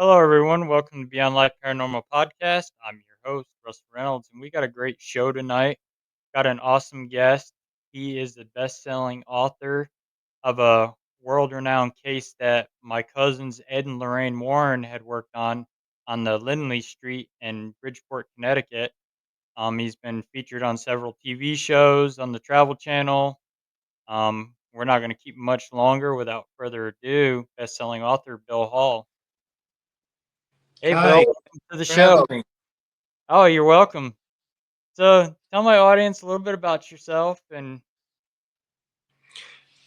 Hello, everyone. Welcome to Beyond Life Paranormal Podcast. I'm your host, Russell Reynolds, and we got a great show tonight. Got an awesome guest. He is the best-selling author of a world-renowned case that my cousins Ed and Lorraine Warren had worked on the Lindley Street in Bridgeport, Connecticut. He's been featured on several TV shows on the Travel Channel. We're not going to keep much longer. Without further ado, best-selling author Bill Hall. Hey, Bill, Hi, welcome to the for having show. me. Oh, you're welcome. So, tell my audience a little bit about yourself and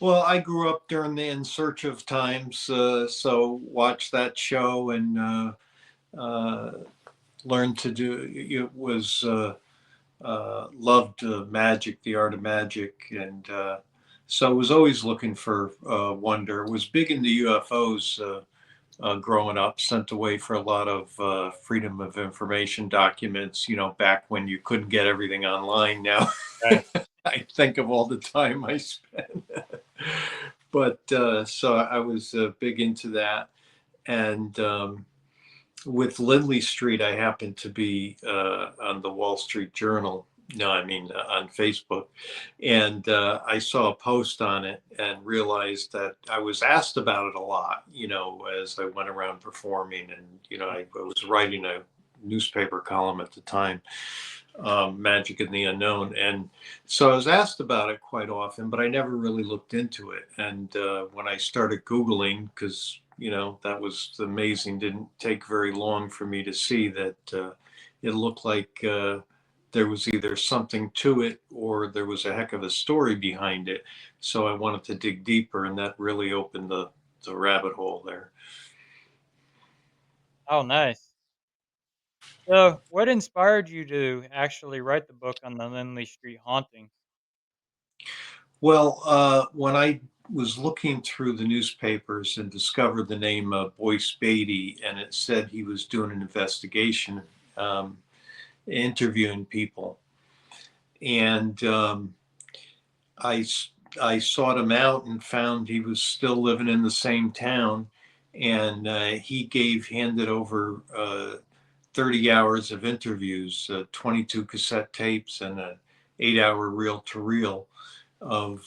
Well, I grew up during the In Search of times, so watched that show and uh, learned to do. It was loved magic, the art of magic, and so was always looking for wonder. Was big into UFOs. Growing up, sent away for a lot of Freedom of Information documents, back when you couldn't get everything online. Now right. I think of all the time I spent. But so I was big into that. And with Lindley Street, I happened to be on the Wall Street Journal. No, I mean on Facebook, and I saw a post on it and realized that I was asked about it a lot. As I went around performing, and I was writing a newspaper column at the time, Magic in the Unknown, and so I was asked about it quite often, but I never really looked into it. And when I started Googling, because that was amazing, didn't take very long for me to see that it looked like there was either something to it or there was a heck of a story behind it. So I wanted to dig deeper, and that really opened the rabbit hole there. Oh, nice. So, what inspired you to actually write the book on the Lindley Street haunting? Well, when I was looking through the newspapers and discovered the name Boyce Beatty, and it said he was doing an investigation, um, interviewing people, and I I sought him out and found he was still living in the same town, and he handed over 30 hours of interviews, 22 cassette tapes, and an 8-hour reel to reel of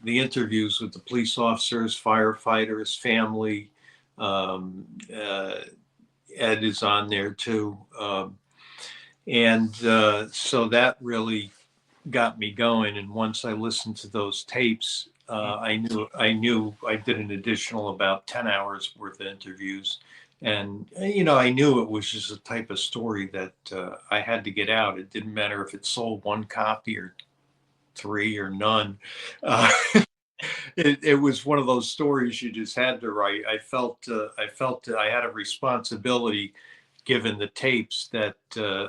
the interviews with the police officers, firefighters, family. Um, uh, Ed is on there too. And so that really got me going. And once I listened to those tapes, I knew I did an additional about 10 hours worth of interviews. And, I knew it was just a type of story that I had to get out. It didn't matter if it sold one copy or three or none. Uh, it was one of those stories you just had to write. I felt I had a responsibility, given the tapes, that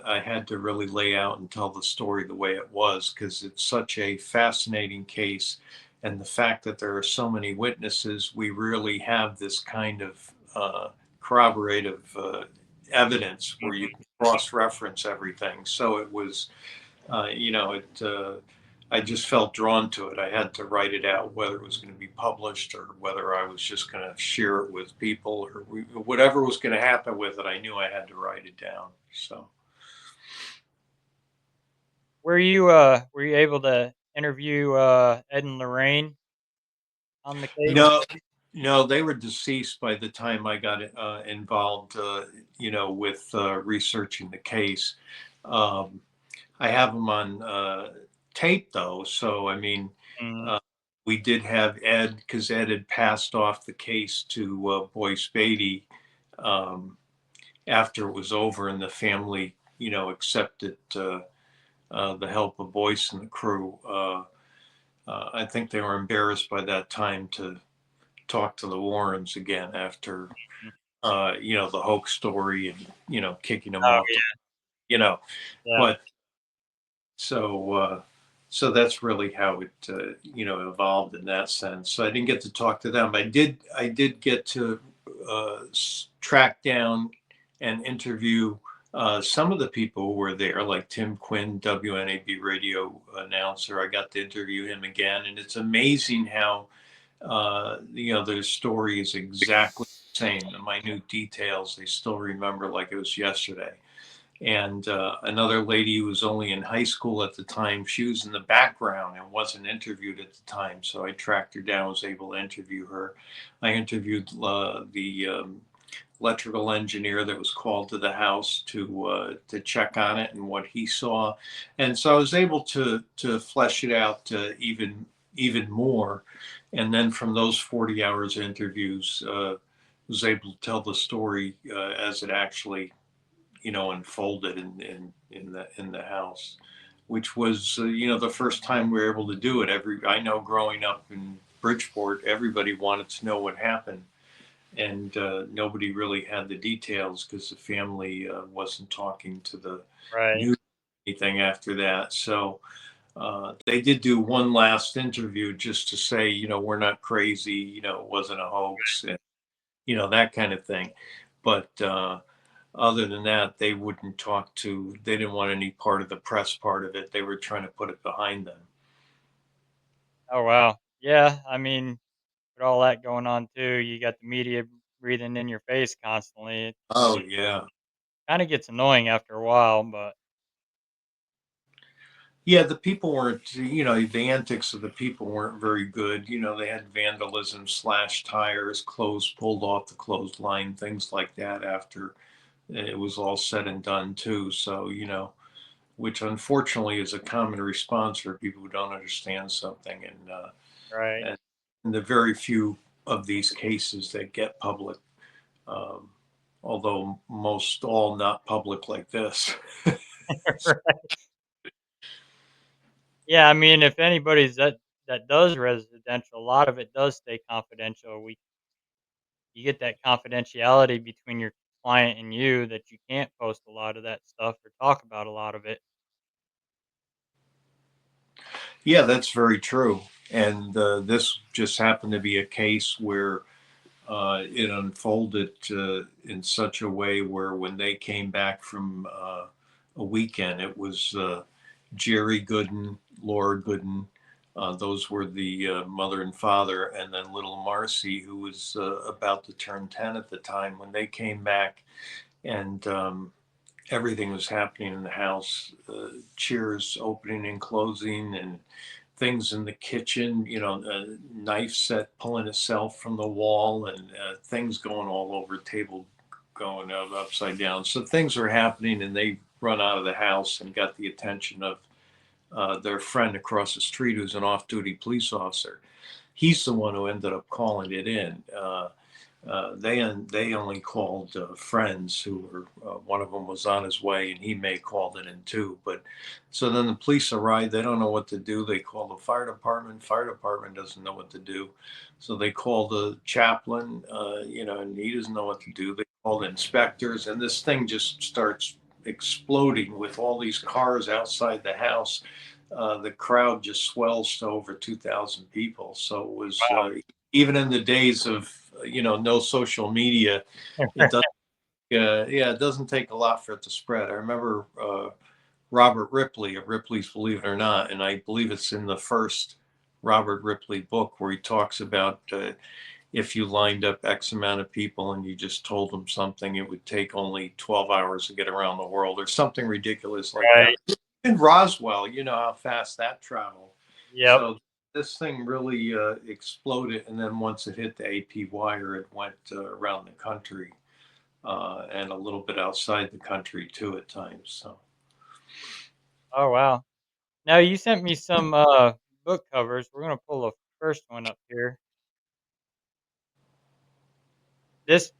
I had to really lay out and tell the story the way it was, because it's such a fascinating case, and the fact that there are so many witnesses, we really have this kind of corroborative evidence where you Mhm. can cross-reference everything. So it was, it. I just felt drawn to it. I had to write it out, whether it was going to be published or whether I was just going to share it with people, or whatever was going to happen with it. I knew I had to write it down. So Were you able to interview Ed and Lorraine on the case? no, no, they were deceased by the time I got involved. With researching the case. Um, I have them on tape though, so I mean. Mm, Uh, we did have Ed, because Ed had passed off the case to Boyce Beatty, um, after it was over, and the family, accepted the help of Boyce and the crew. I think they were embarrassed by that time to talk to the Warrens again after, mm. the hoax story, and, kicking them Oh off, you know, yeah, but so that's really how it evolved in that sense. So I didn't get to talk to them. I did get to track down and interview some of the people who were there, like Tim Quinn, WNAB radio announcer. I got to interview him again, and it's amazing how their story is exactly same. The minute details, they still remember like it was yesterday. And another lady who was only in high school at the time, she was in the background and wasn't interviewed at the time. So I tracked her down, was able to interview her. I interviewed the electrical engineer that was called to the house to check on it and what he saw, and so I was able to flesh it out even more, and then from those 40 hours of interviews, was able to tell the story as it actually unfolded in the house, which was the first time we were able to do it. I know growing up in Bridgeport, everybody wanted to know what happened, and nobody really had the details because the family wasn't talking to the Right. news or anything after that. So they did do one last interview just to say, we're not crazy, it wasn't a hoax, and that kind of thing. But other than that, they didn't want any part of the press part of it. They were trying to put it behind them. Oh, wow. Yeah, I mean, with all that going on too, you got the media breathing in your face constantly. It Oh, yeah. kinda gets annoying after a while, but Yeah, the people weren't, the antics of the people weren't very good. They had vandalism, slashed tires, clothes pulled off the clothesline, things like that after it was all said and done, too. So, which unfortunately is a common response for people who don't understand something. right. And the very few of these cases that get public, um, although most all not public like this. Yeah, I mean, if anybody's that does residential, a lot of it does stay confidential. We You get that confidentiality between your client and you that you can't post a lot of that stuff or talk about a lot of it. Yeah, that's very true. And this just happened to be a case where it unfolded in such a way where when they came back from a weekend, it was Jerry Gooden, Laura Gooden. Those were the mother and father, and then little Marcy, who was about to turn 10 at the time when they came back. And everything was happening in the house, cheers opening and closing, and things in the kitchen, a knife set pulling itself from the wall, and things going all over the table, going upside down. So things are happening, and they run out of the house and got the attention of their friend across the street, who's an off duty police officer. He's the one who ended up calling it in. They only called friends who were, one of them was on his way, and he may called it in too. But so then the police arrive. They don't know what to do. They call the fire department. Fire department doesn't know what to do. So they call the chaplain, and he doesn't know what to do. They call the inspectors, and this thing just starts exploding with all these cars outside the house. The crowd just swells to over 2,000 people. So it was, even in the days of no social media, it doesn't yeah, it doesn't take a lot for it to spread. I remember Robert Ripley of Ripley's Believe It or Not, and I believe it's in the first Robert Ripley book where he talks about if you lined up X amount of people and you just told them something, it would take only 12 hours to get around the world, or something ridiculous like that. Right. In Roswell, you know how fast that traveled. Yep. So this thing really exploded, and then once it hit the AP wire, it went around the country, and a little bit outside the country too at times. So Oh, wow. Now you sent me some book covers. We're gonna pull the first one up here. This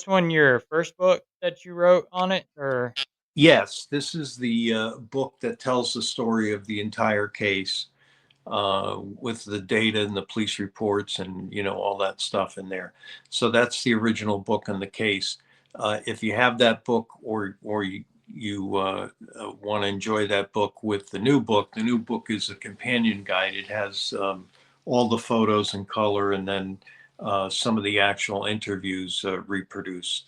one your first book that you wrote on it, or yes, this is the book that tells the story of the entire case, with the data and the police reports and all that stuff in there. So that's the original book on the case. If you have that book, or you want to enjoy that book with the new book is a companion guide. It has all the photos in color, and then some of the actual interviews reproduced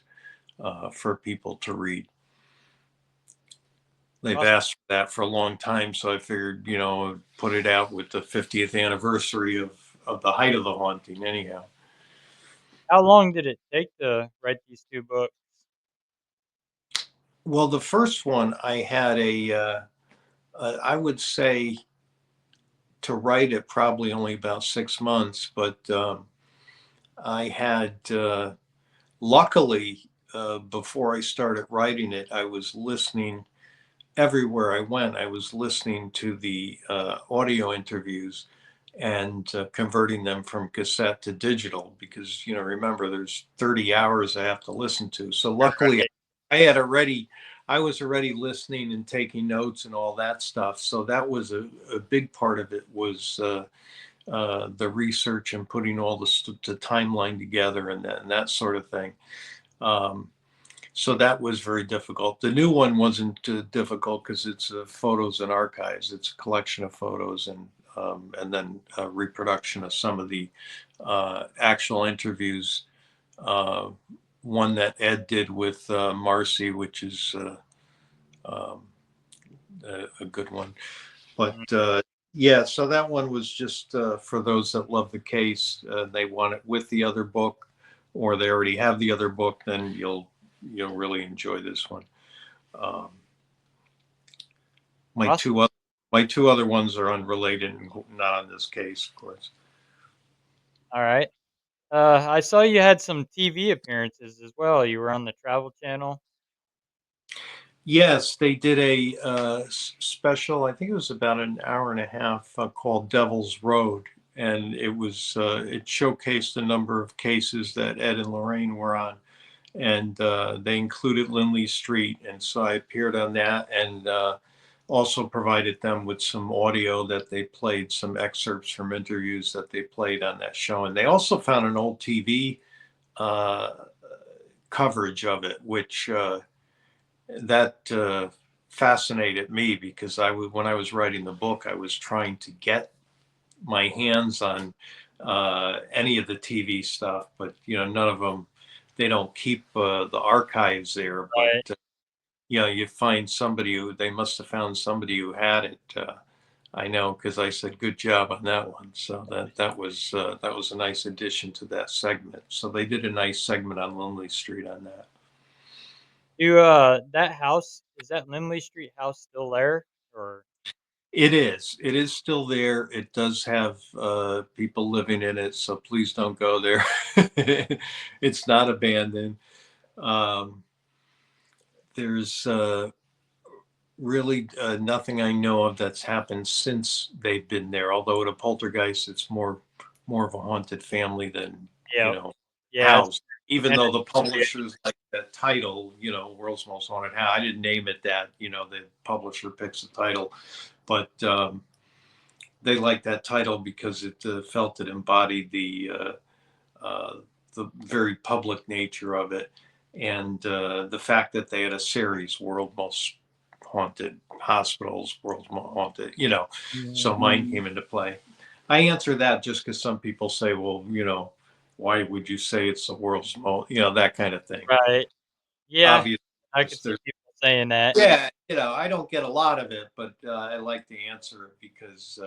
for people to read. They've awesome. asked for that for a long time, so I figured, put it out with the 50th anniversary of the height of the haunting. Anyhow, How long did it take to write these 2 books? Well, the first one I had I would say to write it probably only about 6 months, but I had luckily before I started writing it, I was listening everywhere I went. I was listening to the audio interviews and converting them from cassette to digital because remember there's 30 hours I have to listen to. So luckily Right. I was already listening and taking notes and all that stuff. So that was a big part of it was the research and putting all the timeline together and that sort of thing. Um, so that was very difficult. The new one wasn't difficult because it's photos and archives. It's a collection of photos and then a reproduction of some of the actual interviews. Uh, one that Ed did with Marcy, which is um, a good one. But Mhm. yeah, so that one was just for those that love the case. They want it with the other book, or they already have the other book. Then you'll really enjoy this one. Um, my Awesome. two other my two other ones are unrelated and not on this case, of course. Alright. I saw you had some TV appearances as well. You were on the Travel Channel. Yes, they did a special. I think it was about an hour and a half called Devil's Road, and it showcased a number of cases that Ed and Lorraine were on, and they included Lindley Street, and so I appeared on that, and also provided them with some audio that they played, some excerpts from interviews that they played on that show, and they also found an old TV uh, coverage of it, which that fascinated me because when I was writing the book, I was trying to get my hands on any of the TV stuff, but none of them. They don't keep the archives there, but Right. you find somebody who they must have found somebody who had it. I know because I said good job on that one. So that was a nice addition to that segment. So they did a nice segment on Lindley Street on that. That house is that Lindley Street house still there? Or It is. It is still there. It does have people living in it, so please don't go there. It's not abandoned. Um, there's really nothing I know of that's happened since they've been there. Although at a poltergeist, it's more of a haunted family than yeah. Yeah, it's house. Even and though the publishers like that title, World's Most Haunted House. I didn't name it that. The publisher picks the title, but they liked that title because it felt it embodied uh, the very public nature of it, and the fact that they had a series, World Most Haunted Hospitals, World's Most Haunted, so mine came into play. I answer that just because some people say, well, why would you say it's the world's most, that kind of thing. right. Yeah, Obviously, I could see there's people saying that. yeah, I don't get a lot of it, but I like to answer it because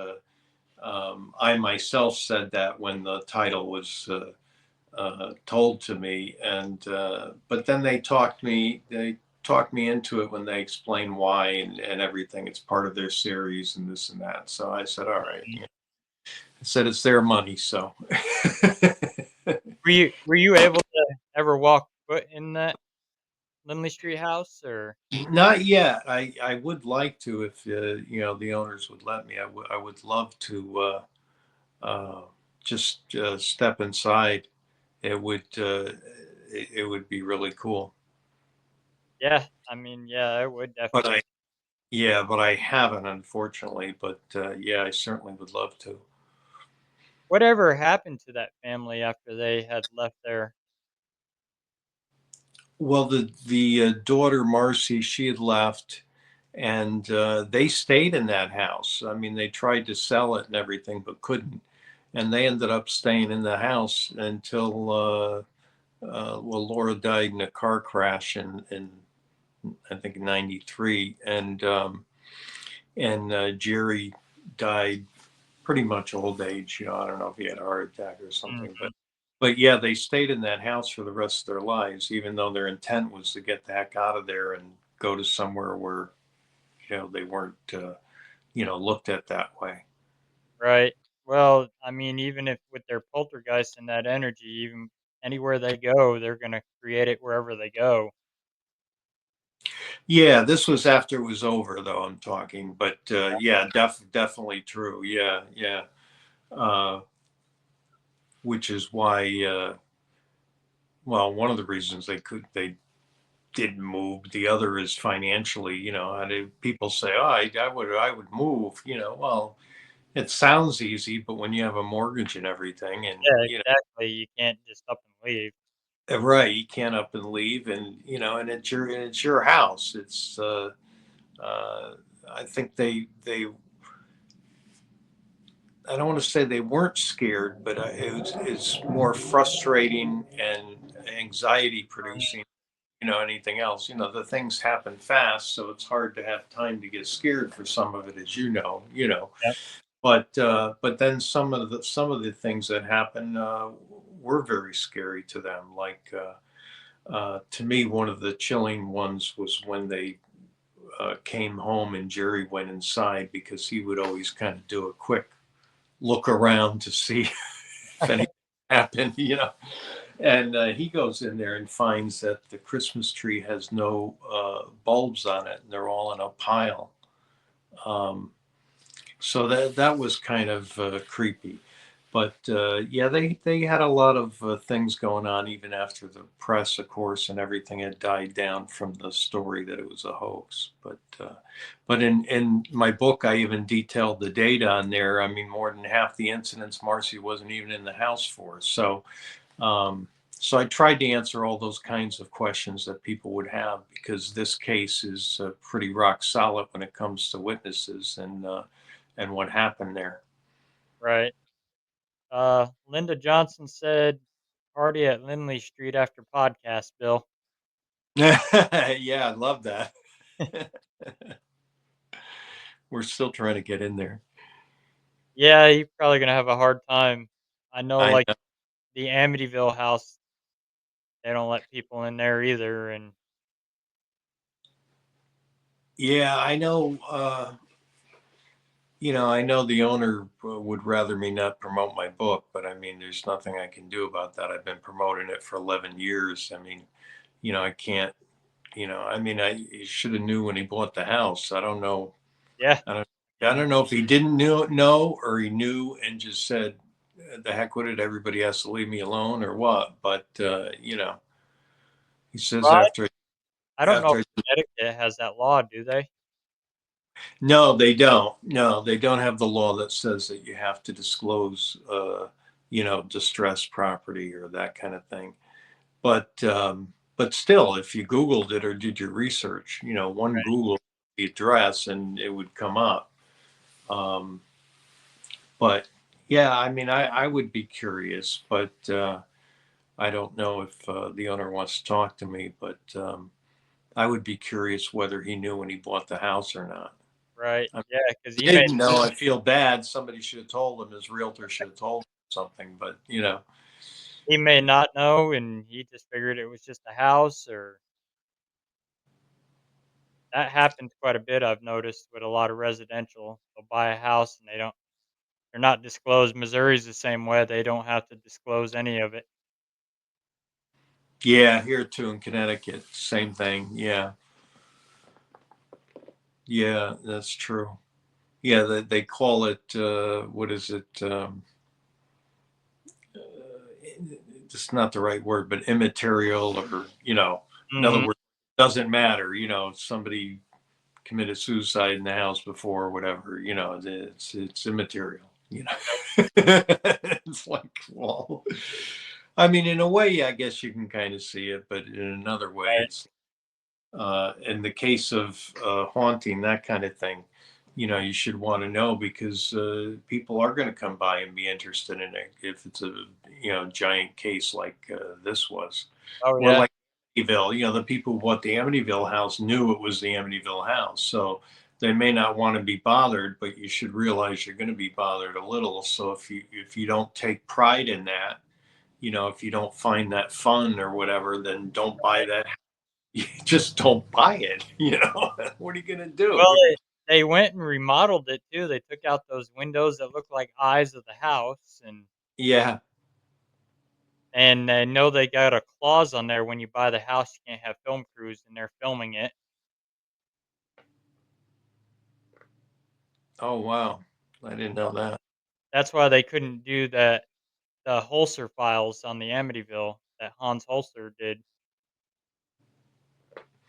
I myself said that when the title was told to me, and but then they talked me into it when they explained why and everything. It's part of their series and this and that. So I said, all right. Mhm. I said it's their money, so. Were you able to ever walk foot in that Lindley Street house, or Not yet. I would like to if the owners would let me. I would love to uh, just step inside. It would be really cool. yeah, I mean, yeah, I would But definitely. I Yeah, but I haven't, unfortunately. But yeah, I certainly would love to. Whatever happened to that family after they had left there? Well, the daughter Marcy, she had left, and they stayed in that house. I mean, they tried to sell it and everything, but couldn't. And they ended up staying in the house until well, Laura died in a car crash in I think '93, and Jerry died pretty much old age. I don't know if he had a heart attack or something, but Mhm. But yeah, they stayed in that house for the rest of their lives, even though their intent was to get the heck out of there and go to somewhere where, they weren't, looked at that way. Right. Well, I mean, even if with their poltergeist and that energy, even anywhere they go, they're gonna create it wherever they go. Yeah, this was after it was over, though, I'm talking. But yeah, definitely true. Yeah, yeah. Uh, which is why, well, one of the reasons they didn't move. The other is financially. People say, "Oh, I would move." Well, it sounds easy, but when you have a mortgage and everything, and Yeah, exactly. You can't just up and leave. right, you can't up and leave, and and it's your house. Uh, I think they I don't want to say they weren't scared, but it's more frustrating and anxiety producing. Anything else. The things happen fast, so it's hard to have time to get scared for some of it, as you know. Yep. But then some of the things that happen were very scary to them. Like to me, one of the chilling ones was when they came home and Jerry went inside because he would always kind of do a quick look around to see if anything happened. And he goes in there and finds that the Christmas tree has no bulbs on it, and they're all in a pile. Um, so that was kind of creepy. But yeah, they had a lot of things going on even after the press, of course, and everything had died down from the story that it was a hoax. But in my book, I even detailed the data on there. I mean, more than half the incidents, Marcy wasn't even in the house for. Um, so I tried to answer all those kinds of questions that people would have because this case is pretty rock solid when it comes to witnesses and what happened there. Right. Linda Johnson said, "Party at Lindley Street after podcast, Bill." Yeah, I love that. We're still trying to get in there. Yeah, you're probably gonna have a hard time. I know, I like know. the Amityville house, they don't let people in there either, and Yeah, I know. I know the owner would rather me not promote my book, but I mean, there's nothing I can do about that. I've been promoting it for 11 years. I mean, I can't. I mean, he should have knew when he bought the house. I don't know. yeah, I don't. I and don't know if he didn't know or he knew and just said, "The heck with it. Everybody has to leave me alone," or what. But he says well, after I don't know after. if Connecticut has that law, do they? No, they don't. No, they don't have the law that says that you have to disclose, distressed property or that kind of thing. But still, if you Googled it or did your research, one Google the address and it would come up. Um, but yeah, I mean, I would be curious, but I don't know if the owner wants to talk to me. But I would be curious whether he knew when he bought the house or not. Right. I Yeah, because He didn't know. I feel bad. Somebody should have told him. His realtor should have told him something. But he may not know, and he just figured it was just a house, or that happens quite a bit. I've noticed with a lot of residential, they'll buy a house and they're not disclosed. Missouri's the same way; they don't have to disclose any of it. yeah, here too in Connecticut, same thing. Yeah, yeah, that's true. Yeah, they call it what is it? It's not the right word, but immaterial, or in other Mhm. words, doesn't matter. If somebody committed suicide in the house before or whatever. It's immaterial. It's like, well, I mean, in a way, I guess you can kind of see it, but in another way, Right. it's in the case of haunting, that kind of thing. You should want to know because people are going to come by and be interested in it if it's a giant case like this was, Oh, or yeah. like Amityville. The people who bought the Amityville house knew it was the Amityville house, so they may not want to be bothered, but you should realize you're going to be bothered a little. So if you don't take pride in that, if you don't find that fun or whatever, then don't buy that. You just don't buy it. What are you gonna do? Well, they went and remodeled it too. They took out those windows that look like eyes of the house, Yeah. and I know they got a clause on there when you buy the house, you can't have film crews in there filming it. Oh wow, I didn't know that. That's why they couldn't do the Holzer files on the Amityville that Hans Holzer did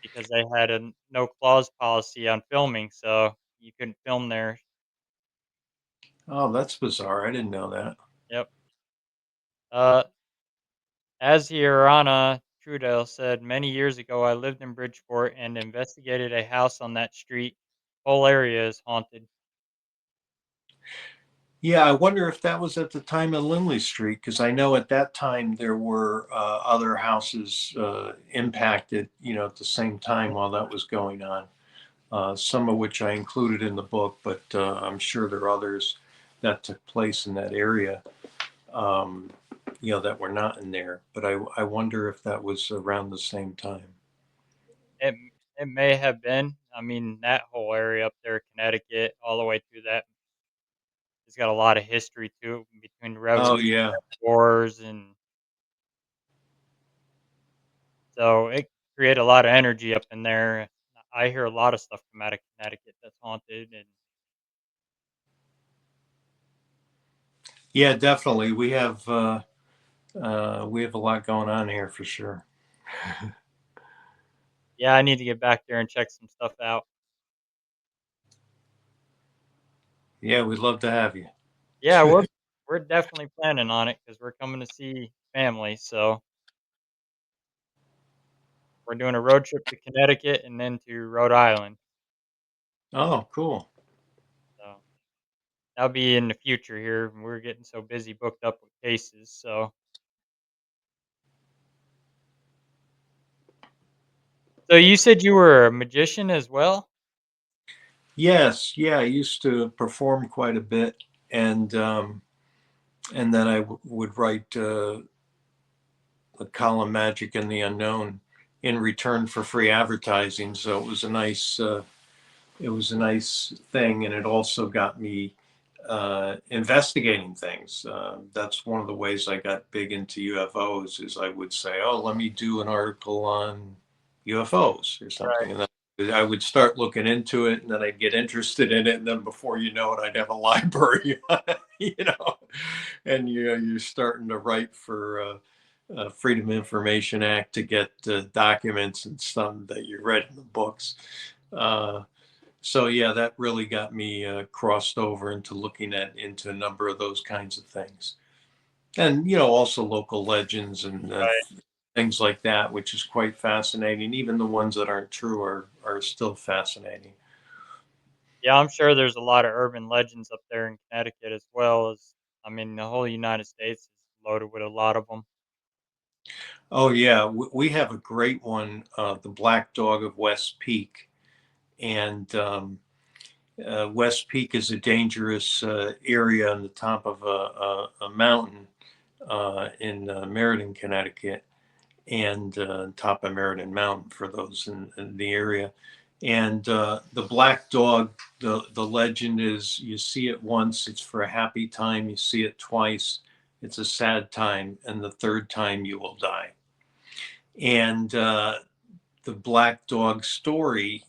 because they had a no clause policy on filming, so you couldn't film there. Oh, that's bizarre. I didn't know that. Yep. Uh, as Ierana Trudell said, many years ago, I lived in Bridgeport and investigated a house on that street. Whole area is haunted. Yeah, I wonder if that was at the time of Lindley Street, because I know at that time there were other houses impacted, at the same time while that was going on. Some of which I included in the book, but I'm sure there are others that took place in that area, um, that were not in there. But I wonder if that was around the same time. It it may have been. I mean, that whole area up there, Connecticut, all the way through that, it's got a lot of history to it between Oh Revolutionary yeah. Wars, and so it created a lot of energy up in there. I hear a lot of stuff come out of Connecticut that's haunted, and Yeah, definitely. We have a lot going on here for sure. yeah, I need to get back there and check some stuff out. Yeah, we'd love to have you. Yeah, we're definitely planning on it because we're coming to see family. So we're doing a road trip to Connecticut and then to Rhode Island. Oh, cool. So that'll be in the future here. We're getting so busy booked up with cases. So you said you were a magician as well? Yes, yeah, I used to perform quite a bit, and then I would write the column "Magic and the Unknown" in return for free advertising. So it was a nice thing, and it also got me investigating things. That's one of the ways I got big into UFOs. Is I would say, "Oh, let me do an article on UFOs or Right. something," and then I would start looking into it, and then I'd get interested in it, and then before you know it, I'd have a library, you know, and you're starting to write for. Freedom of Information Act to get documents and stuff that you read in the books. Uh, so yeah, that really got me crossed over into looking at into a number of those kinds of things, and also local legends and Right. things like that, which is quite fascinating. Even the ones that aren't true are still fascinating. Yeah, I'm sure there's a lot of urban legends up there in Connecticut as well as, I mean, the whole United States is loaded with a lot of them. Oh yeah, we have a great one, the Black Dog of West Peak, and West Peak is a dangerous area on the top of a mountain in Meriden, Connecticut, and top of Meriden Mountain for those in the area. And the black dog, the legend is you see it once, it's for a happy time. You see it twice, it's a sad time, and the third time you will die. And the black dog story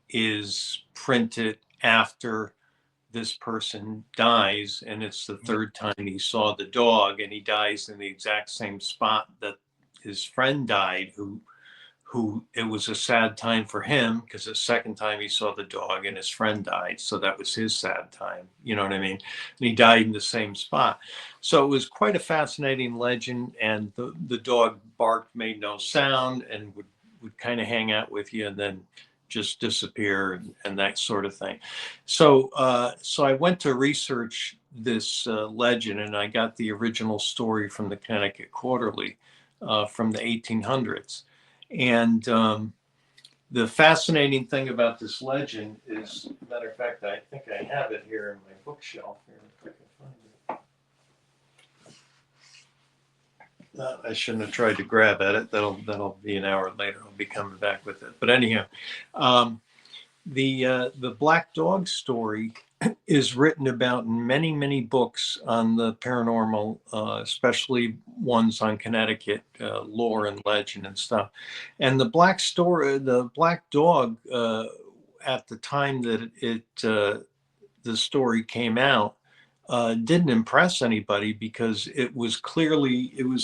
is printed after this person dies, and it's the Mhm. third time he saw the dog, and he dies in the exact same spot that his friend died, who it was a sad time for him because the second time he saw the dog and his friend died, so that was his sad time, you know what I mean, and he died in the same spot. So it was quite a fascinating legend, and the dog barked, made no sound, and would kind of hang out with you and then just disappear, and that sort of thing. So I went to research this legend, and I got the original story from the Connecticut Quarterly from the 1800s. And the fascinating thing about this legend is, matter of fact, I think I have it here in my bookshelf here, if I can find it. I shouldn't have tried to grab at it. That'll be an hour later. I'll be coming back with it. But anyhow, um, the Black Dog story is written about in many books on the paranormal, especially ones on Connecticut lore and legend and stuff. And the Black Dog, at the time that the story came out, didn't impress anybody because it was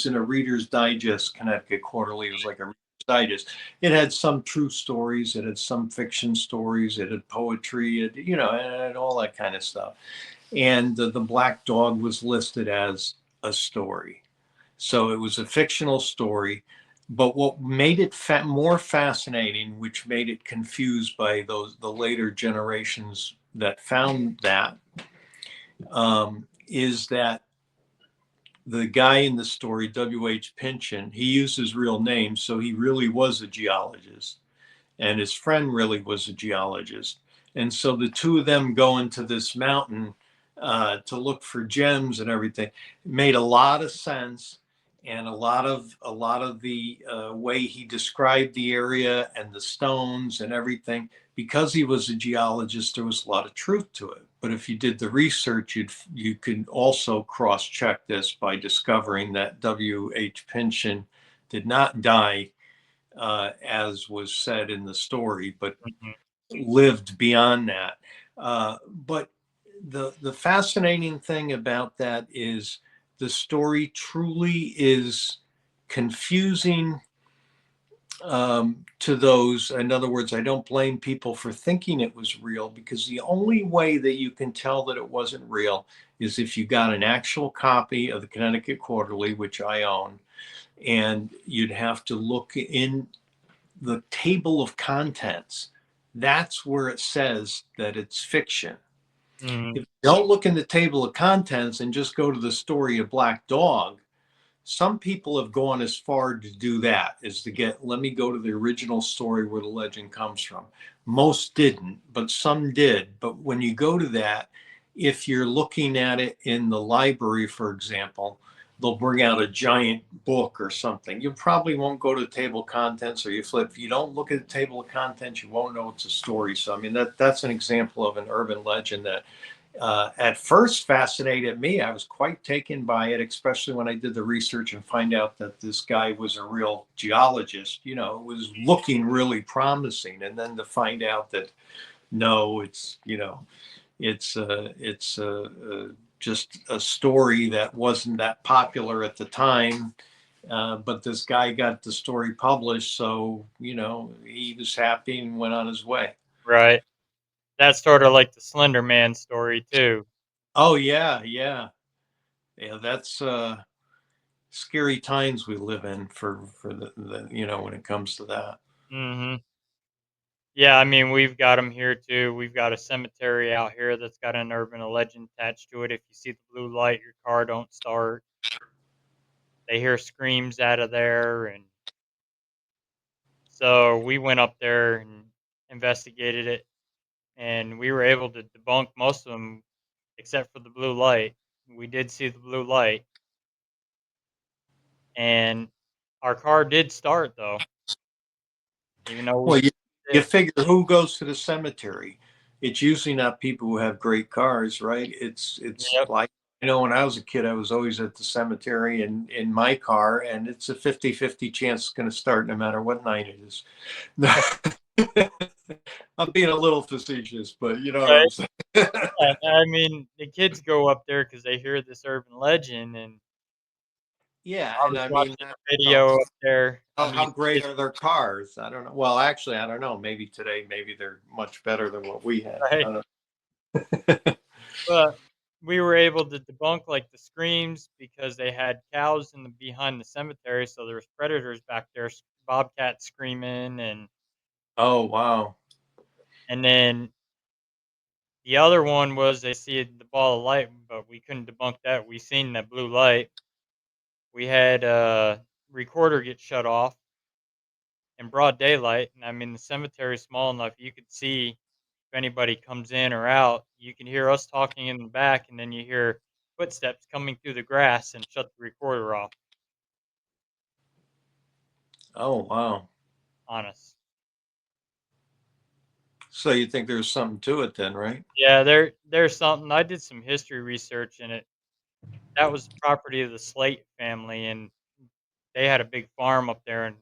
in a Reader's Digest, Connecticut Quarterly. It was like a Reader's Digest. It had some true stories, it had some fiction stories, it had poetry, it had all that kind of stuff. And the Black Dog was listed as a story. So it was a fictional story. But what made it more fascinating, which made it confused by the later generations that found that, is that the guy in the story, W.H. Pynchon, he used his real name, so he really was a geologist, and his friend really was a geologist. And so the two of them go into this mountain to look for gems and everything. It made a lot of sense, and a lot of the way he described the area and the stones and everything, because he was a geologist, there was a lot of truth to it. But if you did the research, you could also cross-check this by discovering that W.H. Pynchon did not die, as was said in the story, but Mhm. lived beyond that. But the fascinating thing about that is the story truly is confusing, to those. In other words, I don't blame people for thinking it was real, because the only way that you can tell that it wasn't real is if you got an actual copy of the Connecticut Quarterly, which I own, and you'd have to look in the table of contents. That's where it says that it's fiction. Mhm. If you don't look in the table of contents and just go to the story of Black Dog, some people have gone as far to do that, is to let me go to the original story where the legend comes from. Most didn't, but some did. But when you go to that, if you're looking at it in the library, for example, they'll bring out a giant book or something. You probably won't go to the table of contents, or you flip. If you don't look at the table of contents, you won't know it's a story. So, I mean, that's an example of an urban legend that at first fascinated me. I was quite taken by it, especially when I did the research and find out that this guy was a real geologist. It was looking really promising, and then to find out that no, it's just a story that wasn't that popular at the time. But this guy got the story published, so he was happy and went on his way. Right. That's sorta like the Slender Man story too. Oh yeah, yeah, yeah. That's scary times we live in for the when it comes to that. Mhm. Yeah, I mean, we've got them here too. We've got a cemetery out here that's got an urban legend attached to it. If you see the blue light, your car don't start. They hear screams out of there, and so we went up there and investigated it, and we were able to debunk most of them except for the blue light. We did see the blue light, and our car did start though, even though we Well, you did. figure who goes to the cemetery? It's usually not people who have great cars, right? It's Yep. like, when I was a kid, I was always at the cemetery in my car, and it's a 50-50 chance it's going to start no matter what night it is. I'm being a little facetious, but you know what I'm Right. saying. Yeah, I mean, the kids go up there because they hear this urban legend, and Yeah, I and was I mean, watching a video up there. I mean, how great it are their cars? I don't know. Well, actually, I don't know. Maybe today, maybe they're much better than what we had. right? I But we were able to debunk, like, the screams because they had cows in the behind the cemetery, so there was predators back there, bobcats screaming, Oh, wow. and then the other one was they see the ball of light, but we couldn't debunk that. We seen that blue light. We had a recorder get shut off in broad daylight, and I mean, the cemetery is small enough you could see if anybody comes in or out. You can hear us talking in the back, and then you hear footsteps coming through the grass and shut the recorder off. Oh, wow. Honest. So you think there's something to it then, right? Yeah, there's something. I did some history research in it. That was property of the Slate family, and they had a big farm up there, and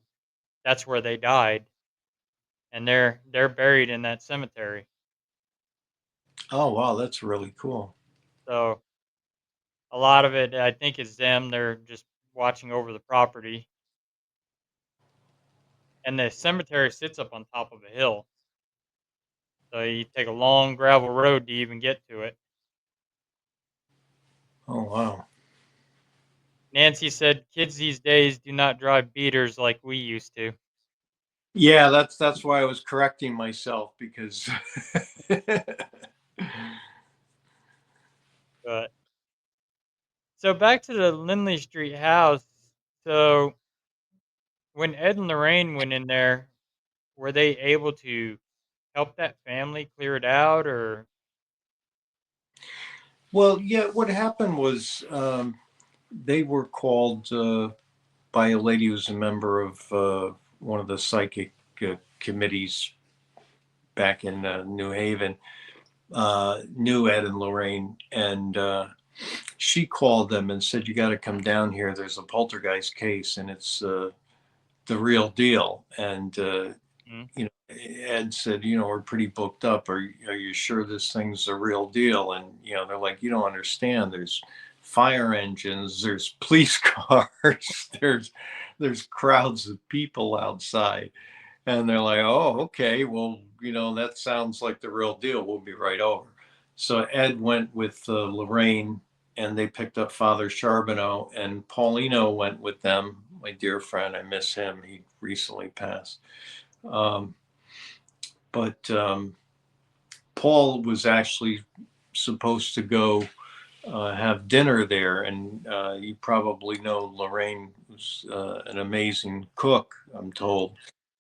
that's where they died, and they're buried in that cemetery. Oh, wow, that's really cool. So a lot of it, I think, is them. They're just watching over the property, and the cemetery sits up on top of a hill. So you take a long gravel road to even get to it. Oh, wow. Nancy said kids these days do not drive beaters like we used to. Yeah, that's why I was correcting myself because But so back to the Lindley Street house. So when Ed and Lorraine went in there, were they able to help that family clear it out, or well, yeah, what happened was they were called by a lady who's a member of one of the psychic committees back in New Haven, knew Ed and Lorraine, and she called them and said, "You got to come down here. There's a poltergeist case, and it's the real deal." And mm, Ed said, "We're pretty booked up. Are you sure this thing's the real deal?" And they're like, "You don't understand. There's fire engines. There's police cars. there's crowds of people outside." And they're like, "Oh, okay. Well, that sounds like the real deal. We'll be right over." So Ed went with Lorraine, and they picked up Father Charbonneau, and Paulino went with them. My dear friend, I miss him. He recently passed. Um, but Paul was actually supposed to go have dinner there, and you probably know Lorraine was an amazing cook, I'm told,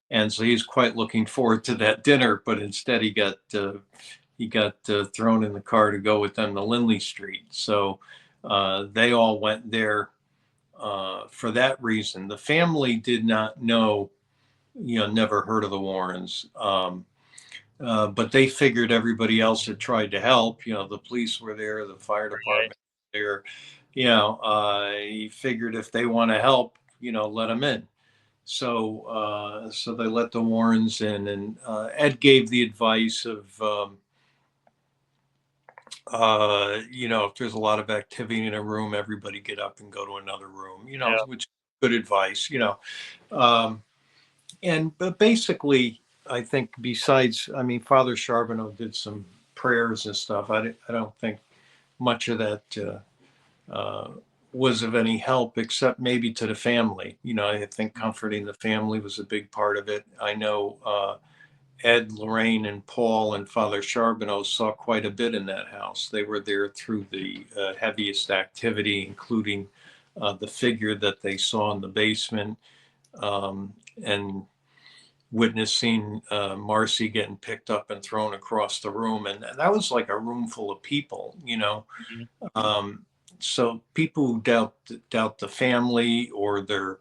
and so he's quite looking forward to that dinner. But instead, he got thrown in the car to go with them to Lindley Street. So they all went there for that reason. The family did not know, never heard of the Warrens. But they figured everybody else had tried to help. The police were there, the fire right? department was there. He figured if they want to help, let them in. So they let the Warrens in, and Ed gave the advice of, if there's a lot of activity in a room, everybody get up and go to another room. Yeah. Which is good advice. Um, but basically, I think besides, I mean, Father Charbonneau did some prayers and stuff. I don't think much of that was of any help, except maybe to the family. I think Mm, comforting the family was a big part of it. I know Ed, Lorraine, and Paul and Father Charbonneau saw quite a bit in that house. They were there through the heaviest activity, including the figure that they saw in the basement. And witnessing Marcy getting picked up and thrown across the room. And that was like a room full of people. mhm. Um, so people who doubt the family, or they're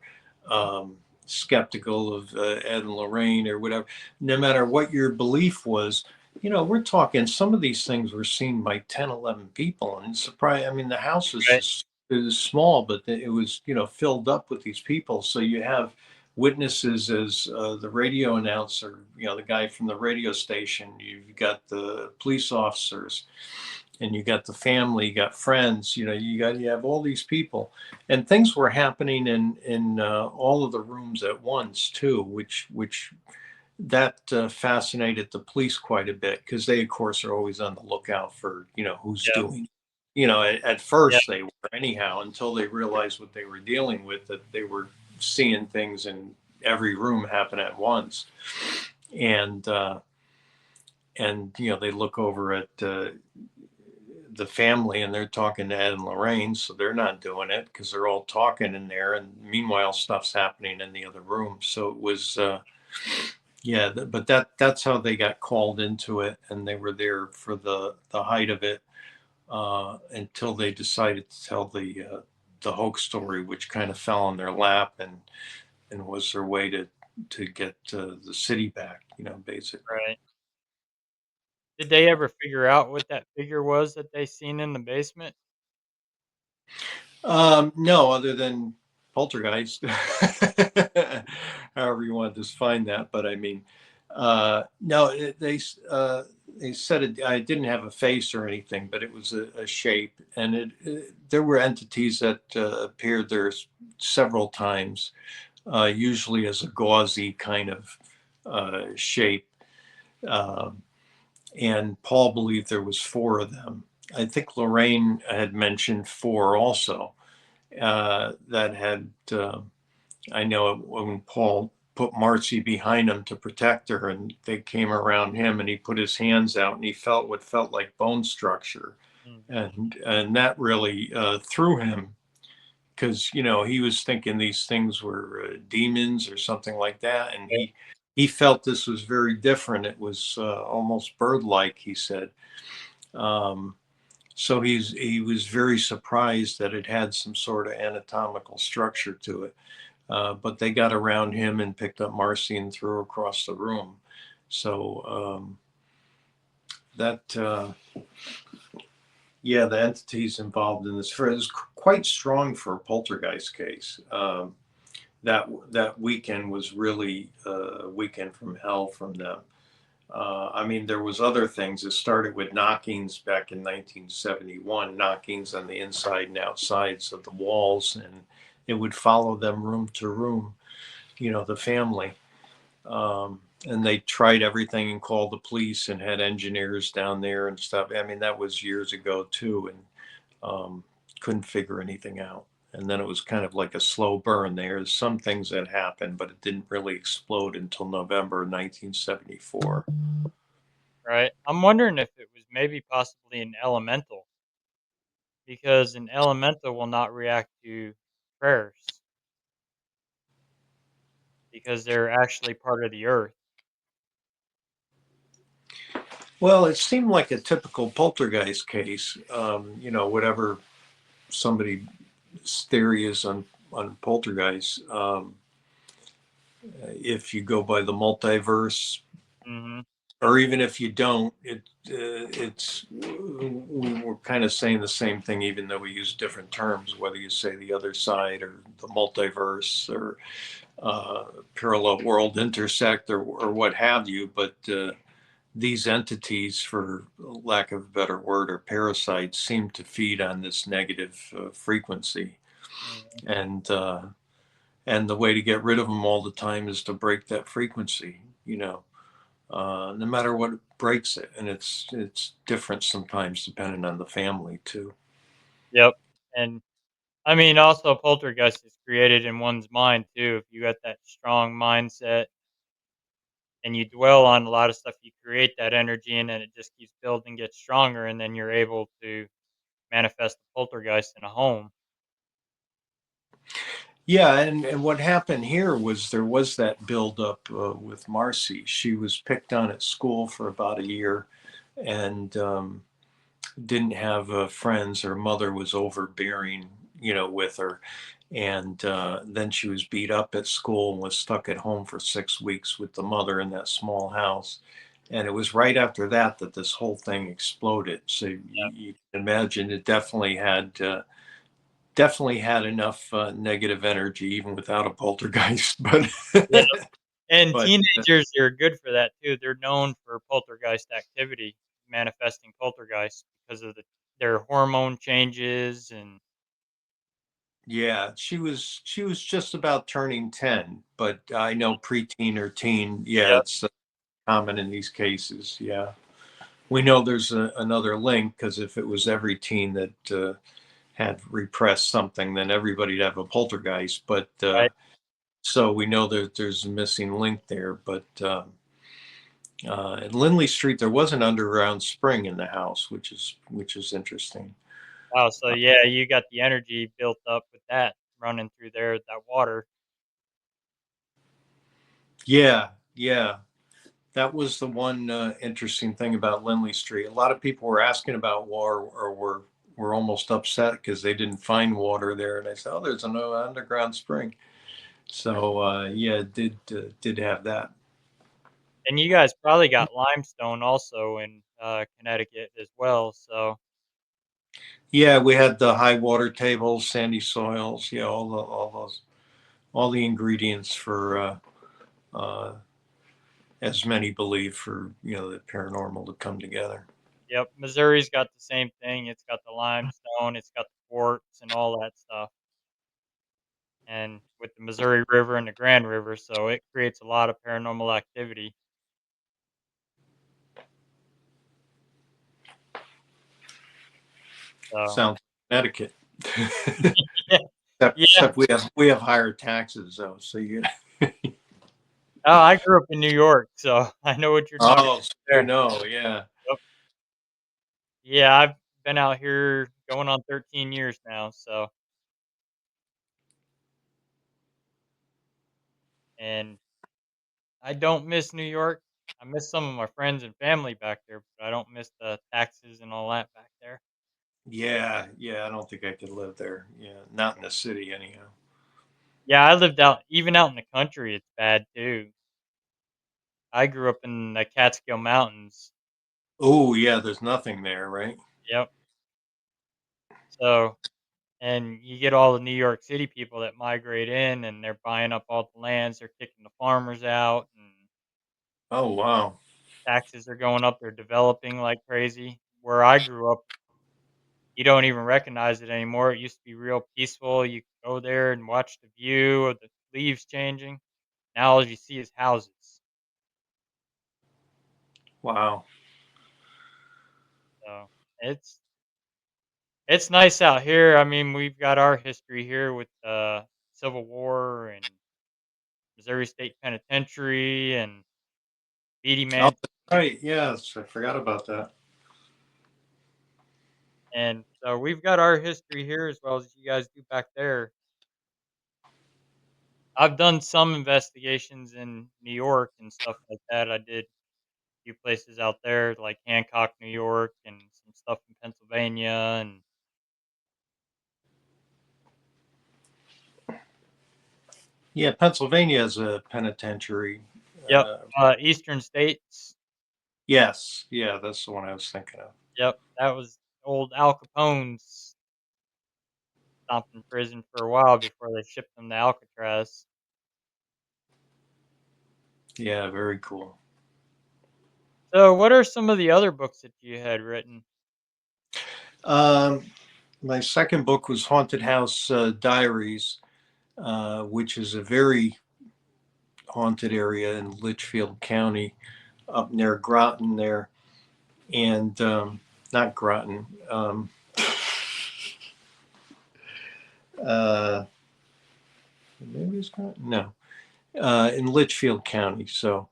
skeptical of Ed and Lorraine or whatever, no matter what your belief was, we're talking some of these things were seen by 10, 11 people. And surprise, I mean, the house is Right. just, it was small, but it was, filled up with these people. So you have witnesses as the radio announcer, the guy from the radio station, you've got the police officers, and you got the family, you got friends, you have all these people, and things were happening in all of the rooms at once too, which that fascinated the police quite a bit, because they of course are always on the lookout for who's Yeah. doing. At Yeah. first they were, anyhow, until they realized what they were dealing with, that they were seeing things in every room happen at once. And they look over at the family, and they're talking to Ed and Lorraine, so they're not doing it because they're all talking in there, and meanwhile stuff's happening in the other room. So it was yeah, but that's how they got called into it, and they were there for the height of it, until they decided to tell the hoax story, which kind of fell on their lap. And and was their way to get the city back, basically. Right. Did they ever figure out what that figure was that they seen in the basement? No, other than poltergeist, however you want to define that. But I mean, no, they said I didn't have a face or anything, but it was a shape, and there were entities that appeared there several times, usually as a gauzy kind of shape. Um, and Paul believed there was four of them. I think Lorraine had mentioned four also that had. I know when Paul put Marcy behind him to protect her, and they came around him, and he put his hands out, and he felt what felt like bone structure, Mm, and that really threw him because he was thinking these things were demons or something like that, and right, he felt this was very different. It was almost bird-like, he said. Um, so he was very surprised that it had some sort of anatomical structure to it. But they got around him and picked up Marcy and threw her across the room. So that yeah, the entities involved in this is quite strong for a poltergeist case. That weekend was really a weekend from hell from them. I mean, there was other things. It started with knockings back in 1971, knockings on the inside and outsides of the walls, and it would follow them room to room. The family, and they tried everything and called the police and had engineers down there and stuff. I mean, that was years ago too, and couldn't figure anything out. And then it was kind of like a slow burn. There's some things that happened, but it didn't really explode until November 1974. right. I'm wondering if it was maybe possibly an elemental, because an elemental will not react to prayers because they're actually part of the earth. Well, it seemed like a typical poltergeist case. Whatever somebody's theory is on poltergeist. If you go by the multiverse, Mhm. or even if you don't, it's we're kind of saying the same thing, even though we use different terms. Whether you say the other side or the multiverse or parallel world intersect or what have you, but these entities, for lack of a better word, or parasites, seem to feed on this negative frequency, Mhm. and uh, and the way to get rid of them all the time is to break that frequency. No matter what breaks it, and it's different sometimes depending on the family too. Yep. And I mean, also poltergeist is created in one's mind too. If you got that strong mindset and you dwell on a lot of stuff, you create that energy and then it just keeps building, gets stronger, and then you're able to manifest the poltergeist in a home. Yeah, and what happened here was there was that buildup with Marcy. She was picked on at school for about a year, and didn't have friends. Her mother was overbearing, with her, and then she was beat up at school and was stuck at home for 6 weeks with the mother in that small house. And it was right after that that this whole thing exploded. So you can imagine it definitely had enough negative energy even without a poltergeist. But Yeah. And but teenagers are good for that too. They're known for poltergeist activity, manifesting poltergeist because of their hormone changes and yeah, she was just about turning 10, but I know preteen or teen, yeah, yep, it's common in these cases. Yeah, we know there's another link because if it was every teen that had repressed something, then everybody'd have a poltergeist. But right. so we know that there's a missing link there. But at Lindley Street, there was an underground spring in the house, which is interesting. Wow, so yeah, you got the energy built up with that running through there, that water. Yeah, yeah. That was the one interesting thing about Lindley Street. A lot of people were asking about water, or were almost upset because they didn't find water there. And I said, "Oh, there's an underground spring." So yeah, did have that. And you guys probably got limestone also in, Connecticut as well, so Yeah, we had the high water tables, sandy soils, yeah, all the ingredients for uh, as many believe for the paranormal to come together. yep, Missouri's got the same thing. It's got the limestone, it's got the quartz and all that stuff, and with the Missouri River and the Grand River, so it creates a lot of paranormal activity. So Sounds like Connecticut. yeah, yeah. Except we have higher taxes though. So you Oh, I grew up in New York, so I know what you're talking oh, so about you there. know, yeah. Yep. Yeah, I've been out here going on 13 years now, so and I don't miss New York. I miss some of my friends and family back there, but I don't miss the taxes and all that back there. Yeah, yeah, I don't think I could live there. Yeah, not in the city anyhow. Yeah, I lived out even out in the country, it's bad too. I grew up in the Catskill Mountains. Oh, yeah, there's nothing there, right? Yep. So, and you get all the New York City people that migrate in and they're buying up all the lands, they're kicking the farmers out and Oh, wow. taxes are going up, they're developing like crazy. Where I grew up, you don't even recognize it anymore. It used to be real peaceful. You could go there and watch the view of the leaves changing. Now all you see is houses. Wow. So it's nice out here. I mean, we've got our history here with the Civil War and Missouri State Penitentiary and Beatty Oh, Man, right. Yes, I forgot about that. and so we've got our history here as well as you guys do back there. I've done some investigations in New York and stuff like that. I did a few places out there, like Hancock, New York, and some stuff in Pennsylvania, and Yeah, Pennsylvania is a penitentiary. yep, Uh, Eastern States. yes, yeah, that's the one I was thinking of. Yep, that was old Al Capone's stomped in prison for a while before they shipped him to Alcatraz. Yeah, very cool. So, what are some of the other books that you had written? Um, my second book was Haunted House Diaries, which is a very haunted area in Litchfield County, up near Groton there, and not Groton. Uh, maybe it's Groton. No, in Litchfield County. So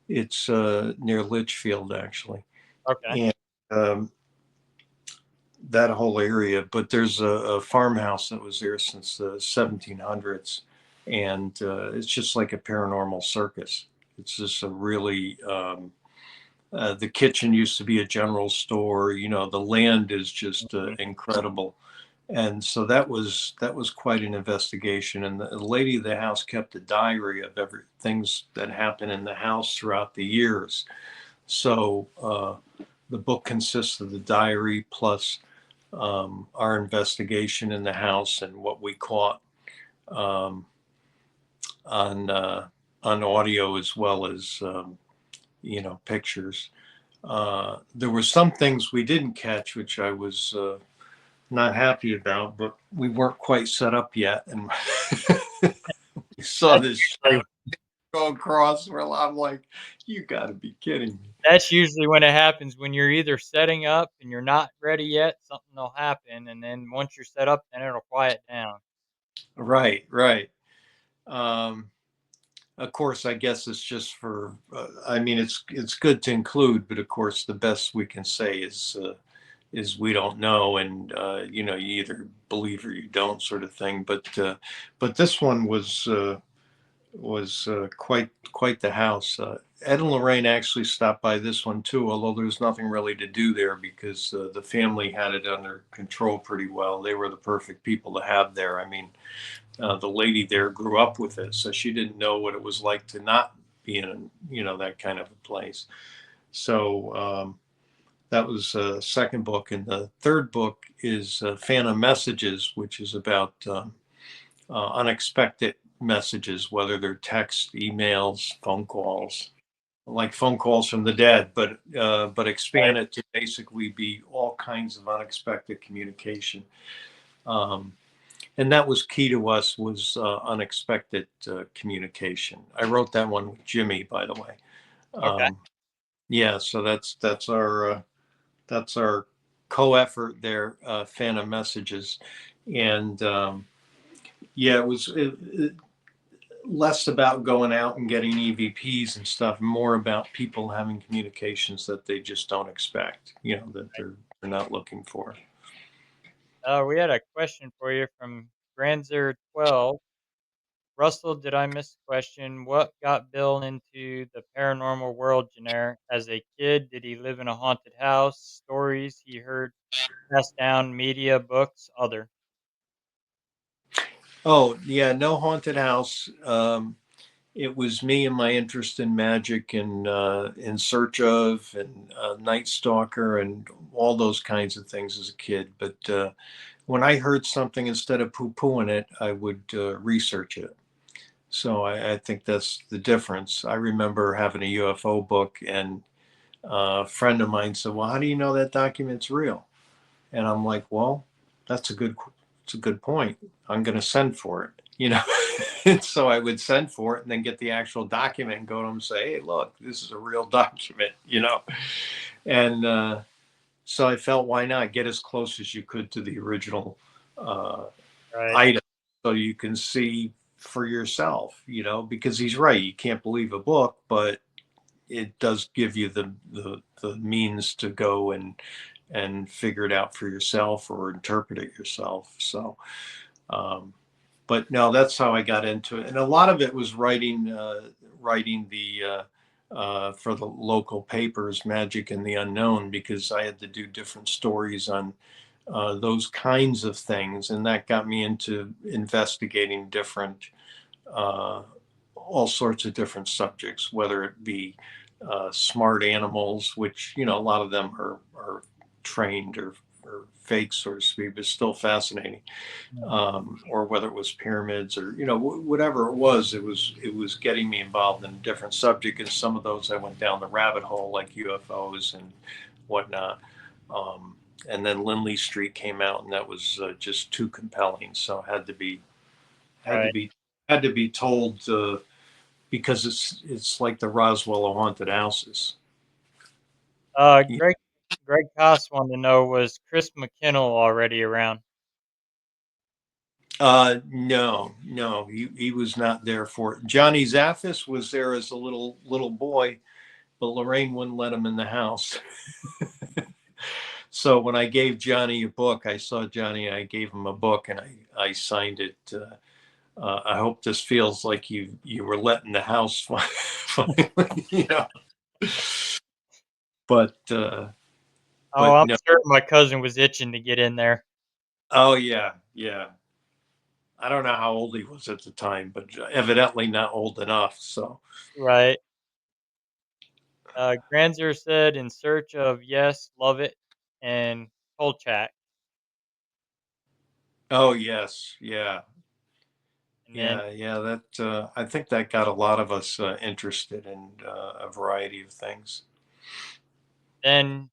it's near Litchfield actually, Okay, and um, that whole area. But there's a farmhouse that was there since the 1700s, and it's just like a paranormal circus. It's just a really the kitchen used to be a general store. The land is just mhm, incredible, and so that was quite an investigation. And the lady of the house kept a diary of every things that happened in the house throughout the years. So the book consists of the diary plus our investigation in the house and what we caught um, on on audio as well as pictures. There were some things we didn't catch, which I was not happy about, but we weren't quite set up yet, and we saw that's this usually shadow go across. Well, I'm like, you got to be kidding me! that's usually when it happens when you're either setting up and you're not ready yet. Something will happen, and then once you're set up, then it'll quiet down. Right, right. Um, of course, I guess it's just for. I mean, it's good to include, but of course, the best we can say is we don't know, and you either believe or you don't, sort of thing. But this one was quite the house. Ed and Lorraine actually stopped by this one too, although there's nothing really to do there because the family had it under control pretty well. They were the perfect people to have there. I mean, the lady there grew up with it, so she didn't know what it was like to not be in, that kind of a place. So that was the second book. And the third book is Phantom Messages, which is about unexpected messages, whether they're text, emails, phone calls, like phone calls from the dead, but expand Right. it to basically be all kinds of unexpected communication. Um, and that was key to us was unexpected communication. I wrote that one with Jimmy, by the way. Okay. Um, yeah, so that's our co-effort there, Phantom Messages, and yeah, it less about going out and getting EVPs and stuff, more about people having communications that they just don't expect, that they're not looking for. We had a question for you from Granzer12. Russell, did I miss a question? What got Bill into the paranormal world, Jenner? As a kid, did he live in a haunted house? Stories he heard passed down, media, books, other. Oh yeah, no haunted house. It was me and my interest in magic and In Search of and Night Stalker and all those kinds of things as a kid. But when I heard something, instead of poo-pooing it, I would research it. So I think that's the difference. I remember having a UFO book, and a friend of mine said, "Well, how do you know that document's real?" And I'm like, "Well, that's it's a good point. I'm going to send for it." And so I would send for it and then get the actual document and go to them and say, "Hey, look, this is a real document." And so I felt, why not get as close as you could to the original uh, Right. item so you can see for yourself, because he's right. You can't believe a book, but it does give you the means to go and figure it out for yourself or interpret it yourself. So, um, but no, that's how I got into it, and a lot of it was writing the for the local papers, Magic and the Unknown, because I had to do different stories on those kinds of things, and that got me into investigating different uh, all sorts of different subjects, whether it be smart animals, which a lot of them are trained or fake, so to speak, but still fascinating, Mhm. or whether it was pyramids or whatever it was getting me involved in a different subject. And some of those I went down the rabbit hole, like UFOs and whatnot. Um, and then Lindley Street came out, and that was just too compelling. So it had to Right. be had to be told because it's like the Roswell of haunted houses. Greg Koss wanted to know, was Chris McKinnell already around? No, no, he was not there for it. Johnny Zaffis was there as a little boy, but Lorraine wouldn't let him in the house. So when I gave Johnny a book, I saw Johnny, I gave him a book, and I signed it. I hope this feels like you were letting the house finally, But Oh, I'm no. certain my cousin was itching to get in there. Oh yeah, yeah. I don't know how old he was at the time, but evidently not old enough. So, Right. Granzer said, "In search of, yes, love it," and Kolchak. oh yes, yeah, And then yeah. That I think that got a lot of us interested in a variety of things. then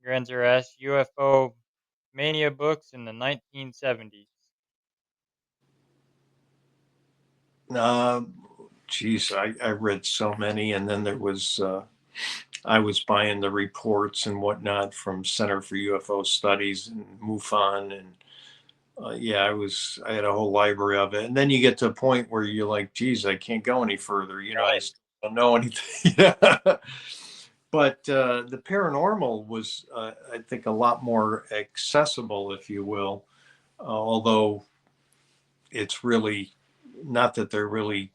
Granzer asked, UFO mania books in the 1970s. Uh, Geez, I read so many, and then there was I was buying the reports and whatnot from Center for UFO Studies and MUFON, and yeah, I had a whole library of it. And then you get to a point where you're like, geez, I can't go any further. I Right. still don't know anything. But the paranormal was, I think, a lot more accessible, if you will, although it's really not that they're really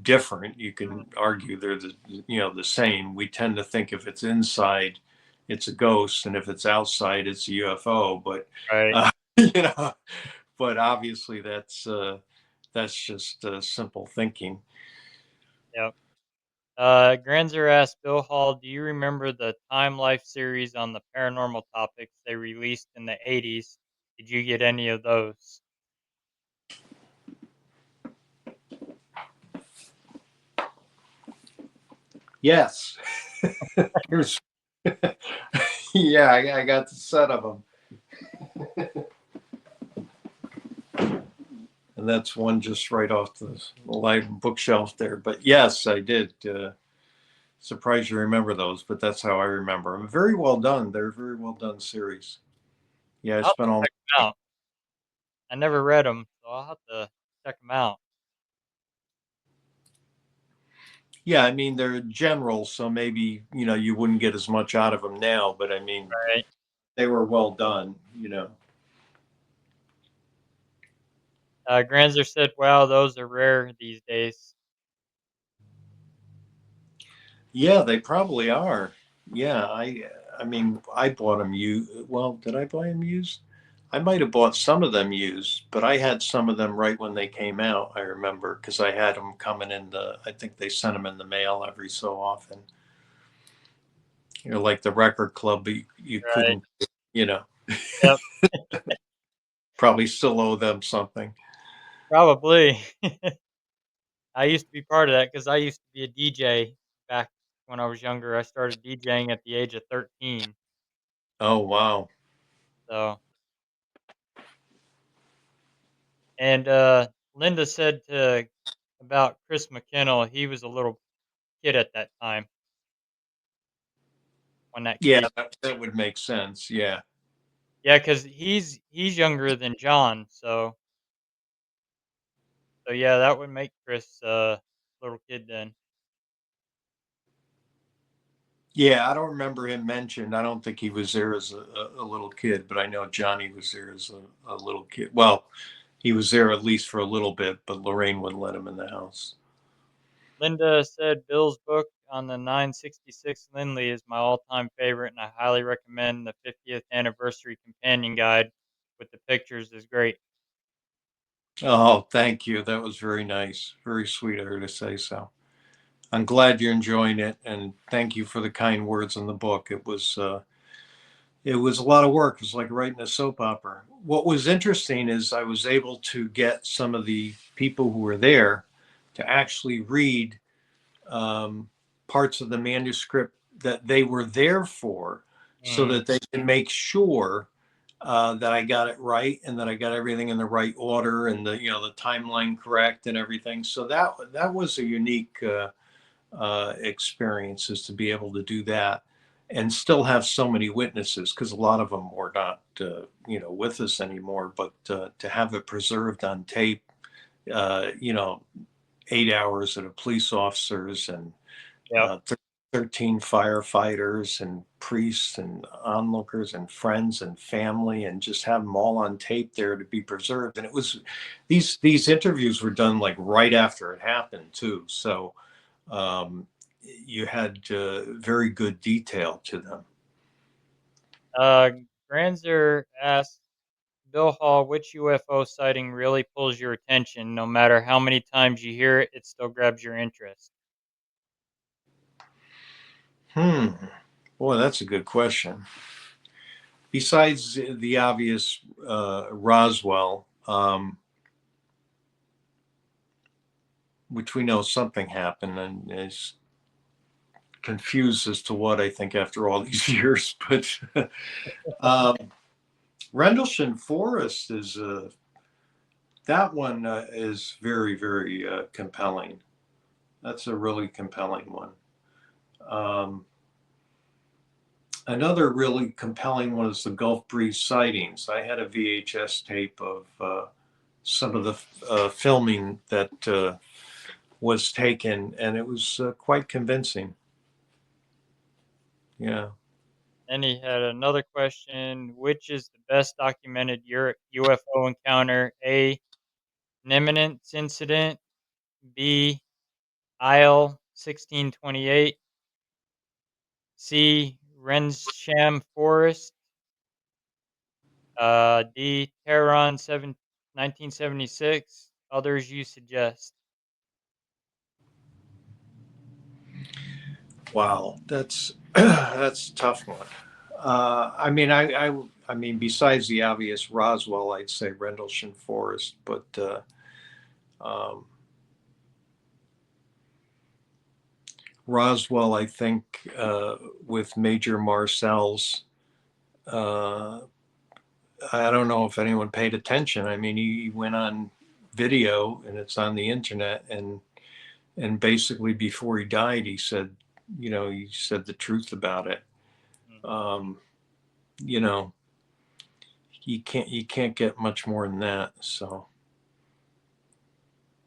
different. You can argue they're the same. We tend to think if it's inside, it's a ghost, and if it's outside, it's a UFO. But Right. you know, but obviously that's just simple thinking. Yep. Granzer asked Bill Hall, "Do you remember the Time Life series on the paranormal topics they released in the '80s? Did you get any of those?" Yes. Here's yeah, I got the set of them, and that's one just right off the live bookshelf there. But yes, I did. Surprised you remember those, but that's how I remember them. Very well done. They're a very well done series. Yeah, I I'll have spent to all. check 'em out. I never read them, so I'll have to check them out. Yeah, I mean they're general, so maybe you wouldn't get as much out of them now. But I mean, Right. they were well done. You know. Granzer said, "Wow, those are rare these days." Yeah, they probably are. Yeah, I mean, I bought them used. Well, did I buy them used? I might have bought some of them used, but I had some of them right when they came out. I remember because I had them coming in the. I think they sent them in the mail every so often. Like the record club, but you Right. couldn't. You know, Yep. probably still owe them something. Probably. I used to be part of that because I used to be a DJ back when I was younger. I started DJing at the age of 13. Oh wow. So, and Linda said about Chris McKinnell, he was a little kid at that time when that Yeah, case. that would make sense. Yeah. Yeah, because he's younger than John. So yeah, that would make Chris little kid then. Yeah, I don't remember him mentioned. I don't think he was there as a little kid, but I know Johnny was there as a little kid. Well, he was there at least for a little bit, but Lorraine wouldn't let him in the house. Linda said Bill's book on the 966 Lindley is my all-time favorite, and I highly recommend the 50th anniversary companion guide with the pictures is great. Oh, thank you. That was very nice. Very sweet of her to say so. I'm glad you're enjoying it, and thank you for the kind words on the book. It was a lot of work. It was like writing a soap opera. What was interesting is I was able to get some of the people who were there to actually read um, parts of the manuscript that they were there for, so Mm, that they can make sure that I got it right and that I got everything in the right order and the timeline correct and everything. So that was a unique experience, is to be able to do that and still have so many witnesses, because a lot of them were not with us anymore. But to have it preserved on tape, uh, you know, 8 hours of the police officers and yep. 13 firefighters and priests and onlookers and friends and family, and just have them all on tape there to be preserved. And it was these interviews were done like right after it happened too, so um, you had very good detail to them. Uh, Granzer asked Bill Hall, which UFO sighting really pulls your attention? No matter how many times you hear it, it still grabs your interest. Hmm. Boy, that's a good question. Besides the obvious Roswell, which we know something happened, and is confused as to what, I think, after all these years. But um, Rendlesham Forest is that one is very, very compelling. That's a really compelling one. Um, Another really compelling one is the Gulf Breeze sightings. I had a VHS tape of some of the filming that was taken, and it was quite convincing. Yeah. Then he had another question: which is the best documented UFO encounter? A. Neminence incident. B. Isle 1628. C. Rensham Forest. D. Tehran 1976. Others you suggest. Wow, that's that's a tough one. I mean, besides the obvious Roswell, I'd say Rendlesham Forest, but um, Roswell, I think, with Major Marcel's, uh, I don't know if anyone paid attention. I mean, he went on video and it's on the internet, and basically before he died, he said, he said the truth about it. Mm. Um, you know, you can't get much more than that. So,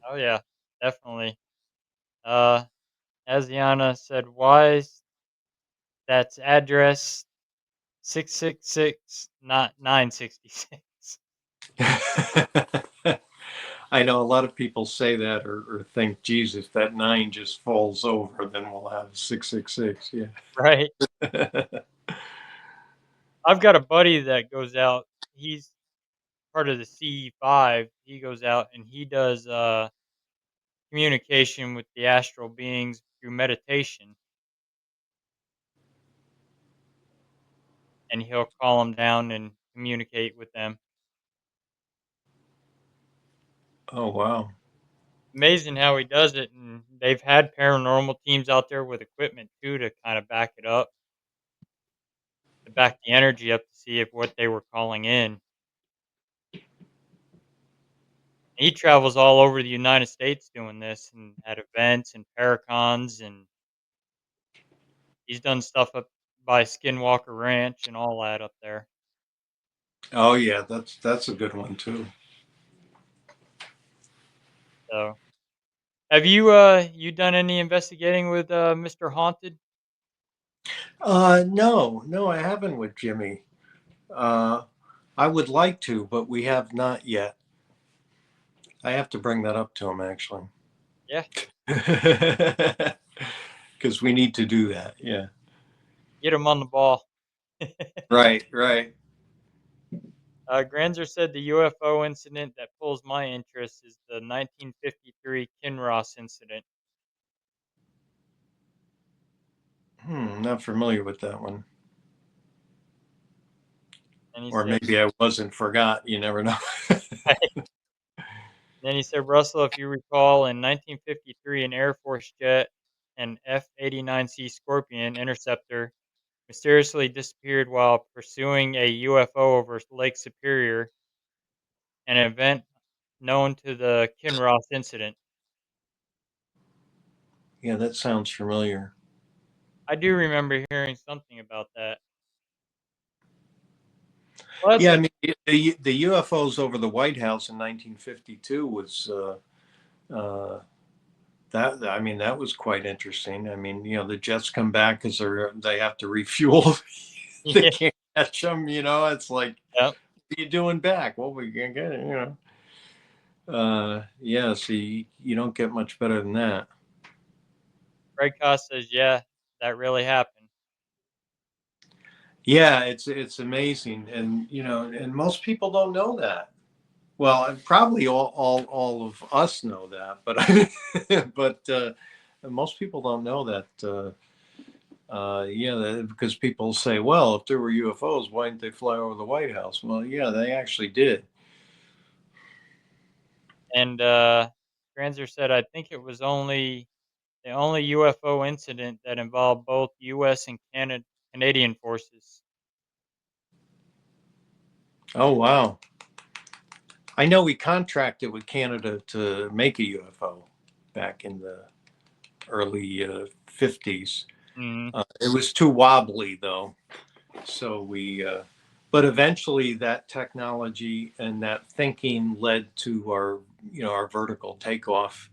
Oh yeah, definitely. Uh, Asiana said wise. That's address 666, not 966. I know a lot of people say that or think, geez, if that nine just falls over, then we'll have 666. Yeah. Right. I've got a buddy that goes out. He's part of the CE5. He goes out and he does communication with the astral beings through meditation, and he'll call them down and communicate with them. Oh, wow. Amazing how he does it, and they've had paranormal teams out there with equipment too to kind of back it up, to back the energy up to see if what they were calling in. He travels all over the United States doing this and at events and paracons, and he's done stuff up by Skinwalker Ranch and all that up there. Oh, yeah. That's a good one too. So, have you done any investigating with Mr. Haunted? No, no, I haven't with Jimmy. Uh, I would like to, but we have not yet. I have to bring that up to him actually. Yeah, Because we need to do that. Yeah. get him on the ball. Right, right. Granzer said the UFO incident that pulls my interest is the 1953 Kinross incident. Not familiar with that one. And he Or said, maybe I wasn't forgot. You never know. then he said, Russell, if you recall, in 1953, an Air Force jet, an F-89C Scorpion interceptor, mysteriously disappeared while pursuing a UFO over Lake Superior, an event known to the Kinross incident. Yeah, that sounds familiar. I do remember hearing something about that. Well, that's Yeah, I a mean the UFOs over the White House in 1952 was uh, that. I mean that was quite interesting. I mean, the jets come back because they have to refuel. They yeah, can't catch them. It's like, yep. what are you doing back? Well, we can't get it. Yeah. So you don't get much better than that. Greg Cost says, yeah, that really happened. Yeah, it's amazing, and most people don't know that. Well, and probably all of us know that, but most people don't know that. Yeah, because people say, well, if there were UFOs, why didn't they fly over the White House? Well, yeah, they actually did. And Granzer said, I think it was only the only UFO incident that involved both U.S. and Canadian forces. Oh, wow. I know we contracted with Canada to make a UFO back in the early 50s. Hmm. It was too wobbly, though. So but eventually that technology and that thinking led to our vertical takeoff,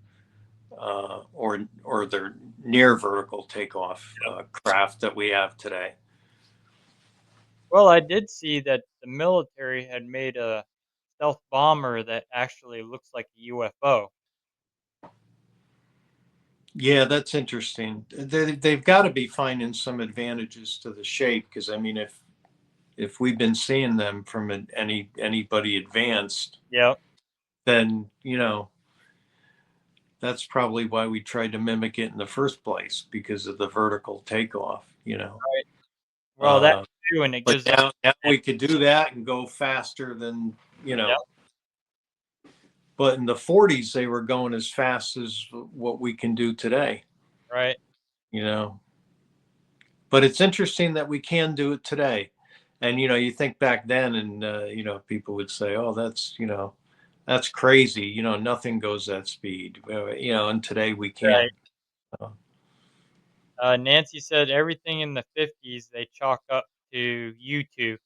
or the near vertical takeoff craft that we have today. Well, I did see that the military had made a stealth bomber that actually looks like a UFO. Yeah, that's interesting. They've got to be finding some advantages to the shape because I mean, if we've been seeing them from anybody advanced, Yep. then that's probably why we tried to mimic it in the first place because of the vertical takeoff. Right. Well, that Uh, too, and it but gives us. now we could do that and go faster than Yep. But in the 40s, they were going as fast as what we can do today. Right. You know, but it's interesting that we can do it today. And you think back then, and people would say, "Oh, that's crazy." Nothing goes that speed. And today we can. Right. Nancy said everything in the 50s they chalk up to YouTube.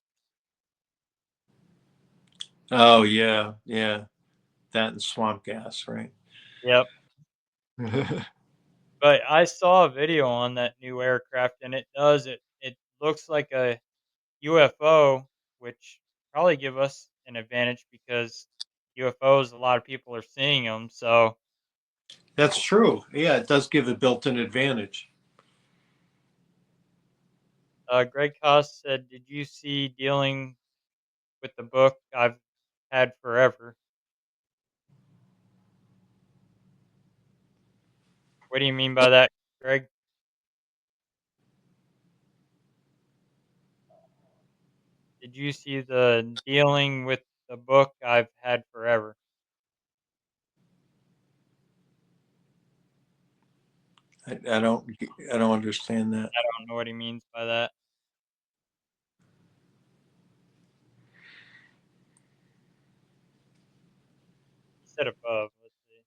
Oh yeah, yeah. That and swamp gas, right? Yep. But I saw a video on that new aircraft, and it looks like a UFO, which probably give us an advantage because UFOs, a lot of people are seeing them. So, That's true. Yeah, it does give a built-in advantage. Greg Koss said, "Did you see dealing with the book I've had forever?" What do you mean by that, Greg? Did you see the dealing with the book I've had forever? I don't understand that. I don't know what he means by that. He said above. Let's see.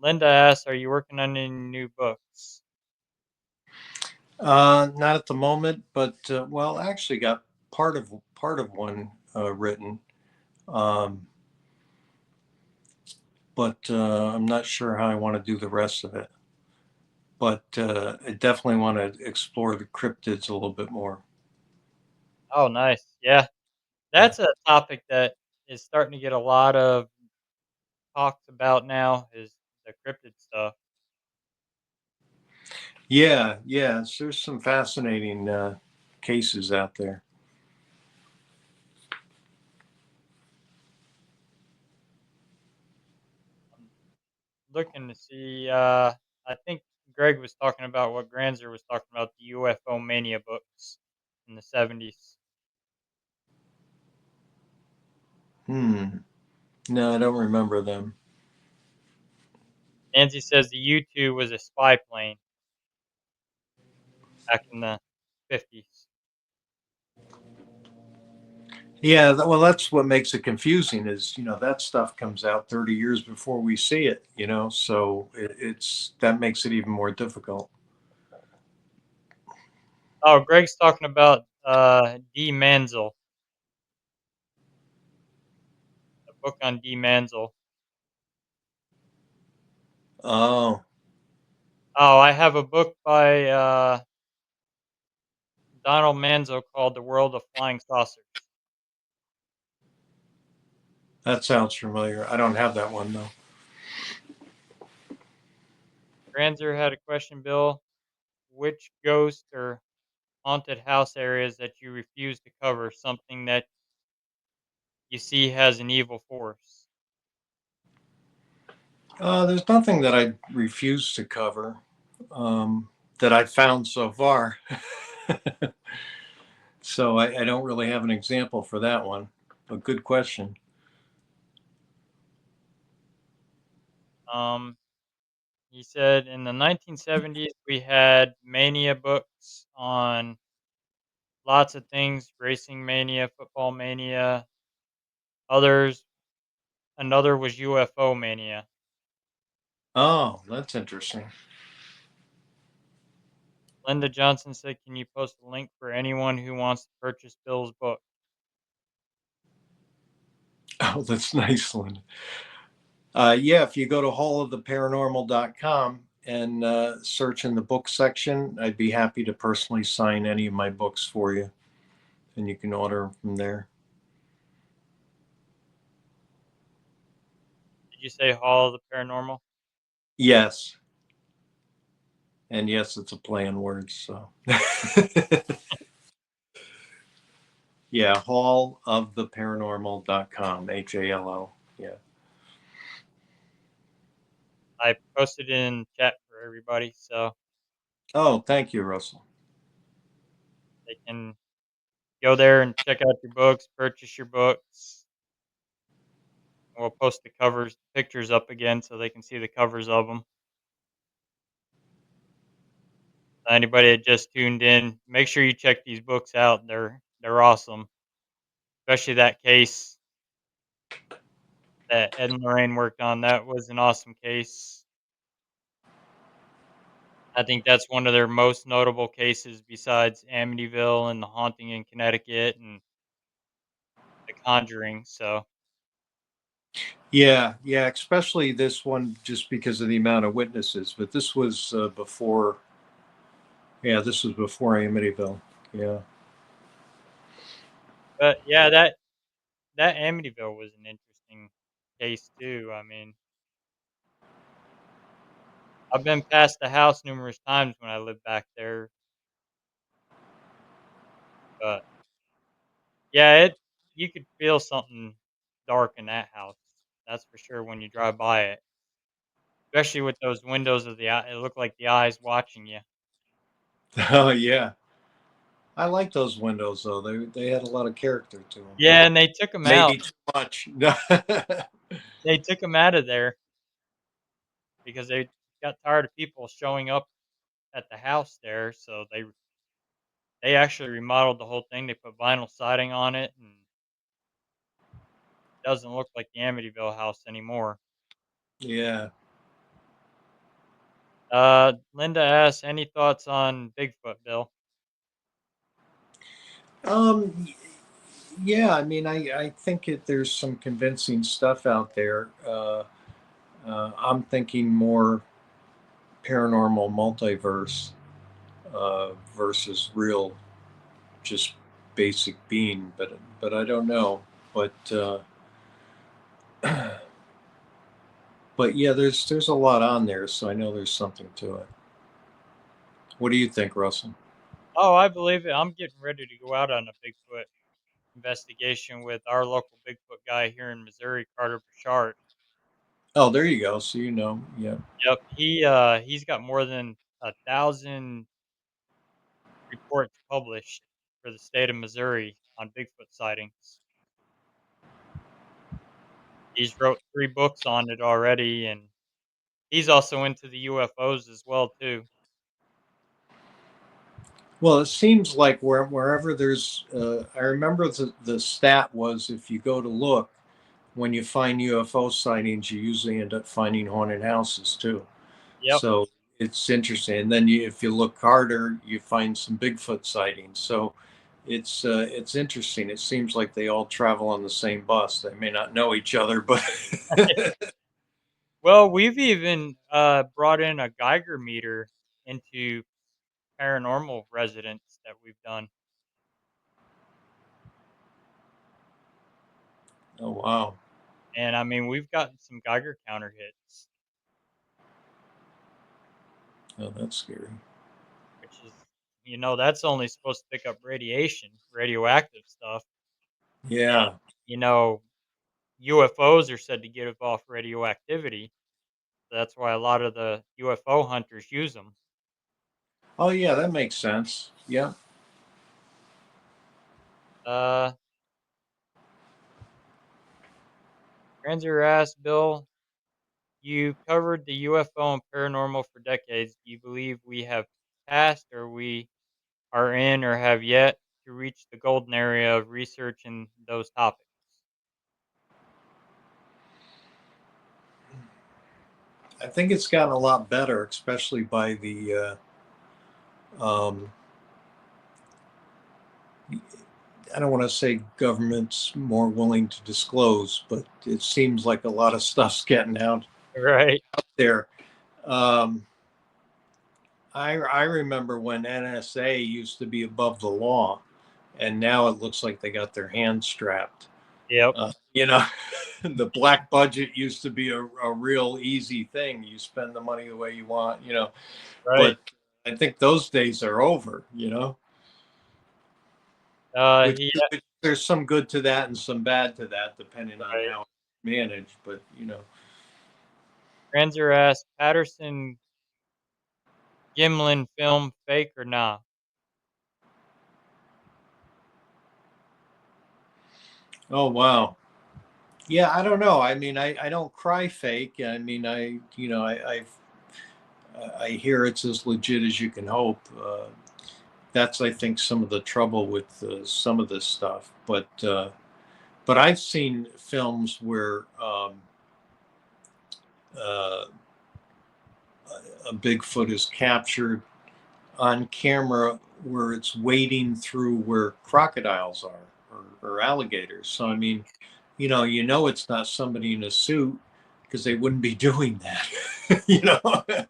Linda asks, "Are you working on any new books?" Not at the moment, but well, I actually got part of one written, um, but I'm not sure how I want to do the rest of it. But I definitely want to explore the cryptids a little bit more. Oh, nice. Yeah, that's a topic that is starting to get a lot of talks about now. Is the cryptid stuff. Yeah, yeah. So there's some fascinating cases out there. I'm looking to see. I think Greg was talking about what Granzer was talking about, the UFO mania books in the 70s. Hmm. No, I don't remember them. Nancy says the U-2 was a spy plane back in the 50s. Yeah, well, that's what makes it confusing is, that stuff comes out 30 years before we see it, so that makes it even more difficult. Oh, Greg's talking about D. Manzel, the book on D. Manzel. Oh, Oh, I have a book by Donald Manzo called The World of Flying Saucers. that sounds familiar. I don't have that one though. Granzer had a question, Bill. Which ghost or haunted house areas that you refuse to cover, something that you see has an evil force? There's nothing that I refuse to cover that I've found so far. So I don't really have an example for that one. A good question. Um, he said in the 1970s we had mania books on lots of things: racing mania, football mania. Others, another was UFO mania. Oh, that's interesting. Linda Johnson said, "Can you post a link for anyone who wants to purchase Bill's book?" Oh, that's nice, Lynn. Yeah, if you go to halloftheparanormal.com and search in the book section, I'd be happy to personally sign any of my books for you, and you can order from there. Did you say Hall of the Paranormal? Yes, and yes, it's a play on words. So, yeah, halloftheparanormal.com, HALO. Yeah. I posted in chat for everybody so Oh, thank you, Russell. they can go there and check out your books, purchase your books. We'll post the covers, pictures up again so they can see the covers of them. Anybody that just tuned in, make sure you check these books out. They're awesome, especially that case that Ed and Lorraine worked on. That was an awesome case. I think that's one of their most notable cases besides Amityville and The Haunting in Connecticut and The Conjuring. So Yeah, yeah, especially this one just because of the amount of witnesses. But this was before, yeah, this was before Amityville. Yeah. but yeah, that Amityville was an interesting case too. I mean, I've been past the house numerous times when I lived back there, but yeah, it you could feel something dark in that house. That's for sure when you drive by it, especially with those windows of the eye. It looked like the eyes watching you. Oh, yeah. I like those windows though. They had a lot of character to them. Yeah, and they took them out. Maybe too much. They took them out of there because they got tired of people showing up at the house there. So they actually remodeled the whole thing. They put vinyl siding on it, and it doesn't look like the Amityville house anymore. Yeah. Linda asks, any thoughts on Bigfoot, Bill? Um. Yeah. I mean, I think there's some convincing stuff out there. I'm thinking more paranormal multiverse versus real, just basic being. But I don't know. But but yeah, there's a lot on there, so I know there's something to it. What do you think, Russell? Oh, I believe it. I'm getting ready to go out on a Bigfoot investigation with our local Bigfoot guy here in Missouri, Carter Burchard. Oh, there you go. So you know, yeah. Yep, he's got more than 1,000 reports published for the state of Missouri on Bigfoot sightings. He's wrote 3 books on it already, and he's also into the UFOs as well too. Well, it seems like wherever there's, I remember the stat was if you go to look, when you find UFO sightings, you usually end up finding haunted houses too. Yep. So it's interesting. And then if you look harder, you find some Bigfoot sightings. So it's interesting. It seems like they all travel on the same bus. They may not know each other, but Well, we've even, brought in a Geiger meter into paranormal residents that we've done, oh wow, and, I mean, we've gotten some Geiger counter hits, oh that's scary. which is that's only supposed to pick up radiation, radioactive stuff, and, Yeah. you know, UFOs are said to give off radioactivity, so that's why a lot of the UFO hunters use them. Oh yeah, that makes sense. Yeah. Uh, Ranzer asked, "Bill, you covered the UFO and paranormal for decades. Do you believe we have passed, or we are in, or have yet to reach the golden area of research in those topics?" I think it's gotten a lot better, especially by the. Um, I don't want to say government's more willing to disclose, but it seems like a lot of stuff's getting out Right. there. Um, I remember when NSA used to be above the law, and now it looks like they got their hands strapped. Yep. You know, the black budget used to be a real easy thing. You spend the money the way you want, Right. but I think those days are over, which, He which there's some good to that and some bad to that, depending on right. how it's managed. But, Granzer asked Patterson Gimlin film fake or nah? oh, wow. Yeah, I don't know. I mean, I don't cry fake. I mean, I hear it's as legit as you can hope. That's, I think, some of the trouble with some of this stuff. But I've seen films where uh, a Bigfoot is captured on camera where it's wading through where crocodiles are or alligators. So I mean, it's not somebody in a suit because they wouldn't be doing that,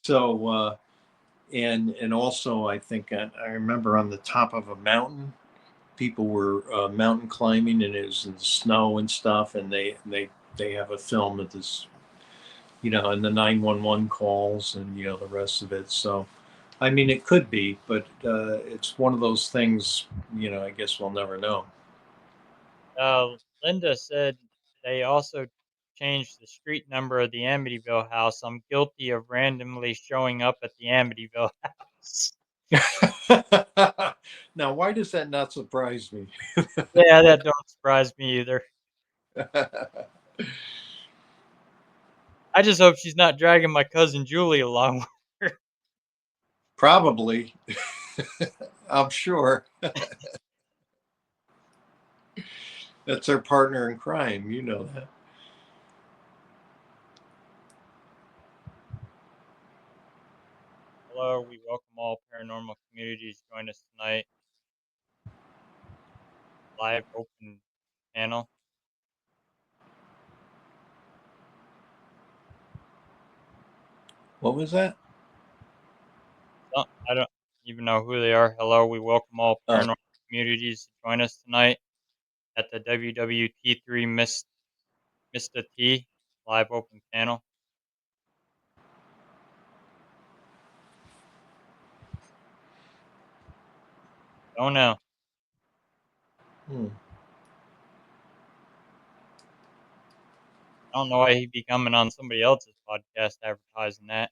So and also I think I remember on the top of a mountain, people were mountain climbing and it was in the snow and stuff, and they have a film of this, and the 911 calls and the rest of it. So I mean, it could be, but it's one of those things. I guess we'll never know. Linda said they also changed the street number of the Amityville house. I'm guilty of randomly showing up at the Amityville house. Now, why does that not surprise me? Yeah, that don't surprise me either. I just hope she's not dragging my cousin Julie along with her. Probably, I'm sure. That's her partner in crime. You know that. Hello, we welcome all paranormal communities to join us tonight. Live open panel. What was that? I don't even know who they are. Hello, we welcome all Oh, paranormal communities to join us tonight at the WWT3 Mista T live open panel. Don't know. hmm. I don't know why he'd be coming on somebody else's podcast advertising that.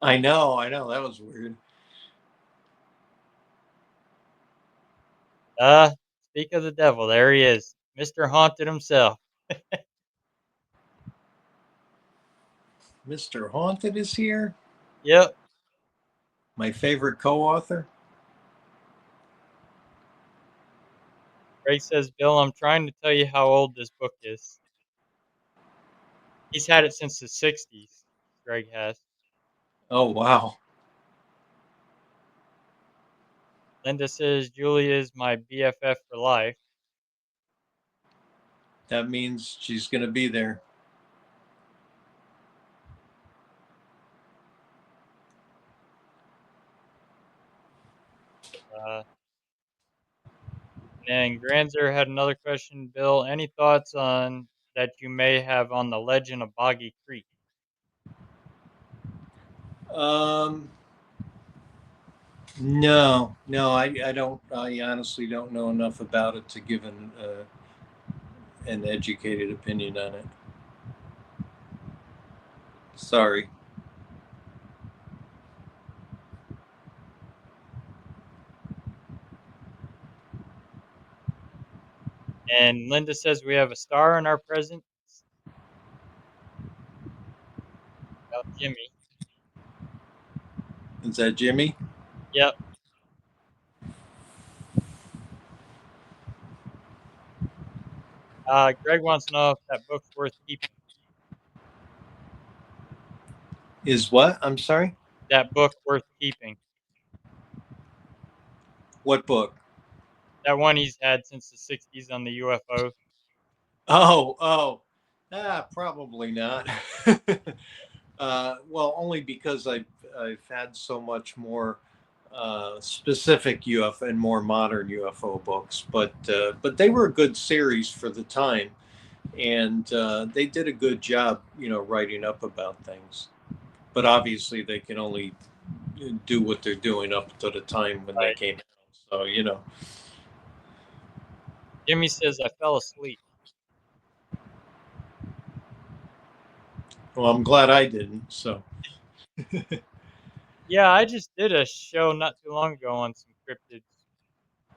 I know. That was weird. Speak of the devil, there he is. Mr. Haunted himself. Mr. Haunted is here. Yep. My favorite co-author. Greg says, Bill, I'm trying to tell you how old this book is. He's had it since the 60s. Greg has. Oh, wow. Linda says, Julie is my BFF for life. That means she's going to be there. Uh, and Granzer had another question. Bill, any thoughts on that you may have on the legend of Boggy Creek? Um, no, I don't. I honestly don't know enough about it to give an educated opinion on it. Sorry. And Linda says we have a star in our presence. Jimmy. Is that Jimmy? Yep. Greg wants to know if that book's worth keeping. Is what? I'm sorry. That book worth keeping. What book? That one he's had since the '60s on the UFO. Probably not. Well, only because I've had so much more specific UFO and more modern UFO books, but they were a good series for the time, and they did a good job, writing up about things. But obviously, they can only do what they're doing up to the time when they Right. came out. So. Jimmy says I fell asleep. Well, I'm glad I didn't. So. Yeah, I just did a show not too long ago on some cryptids.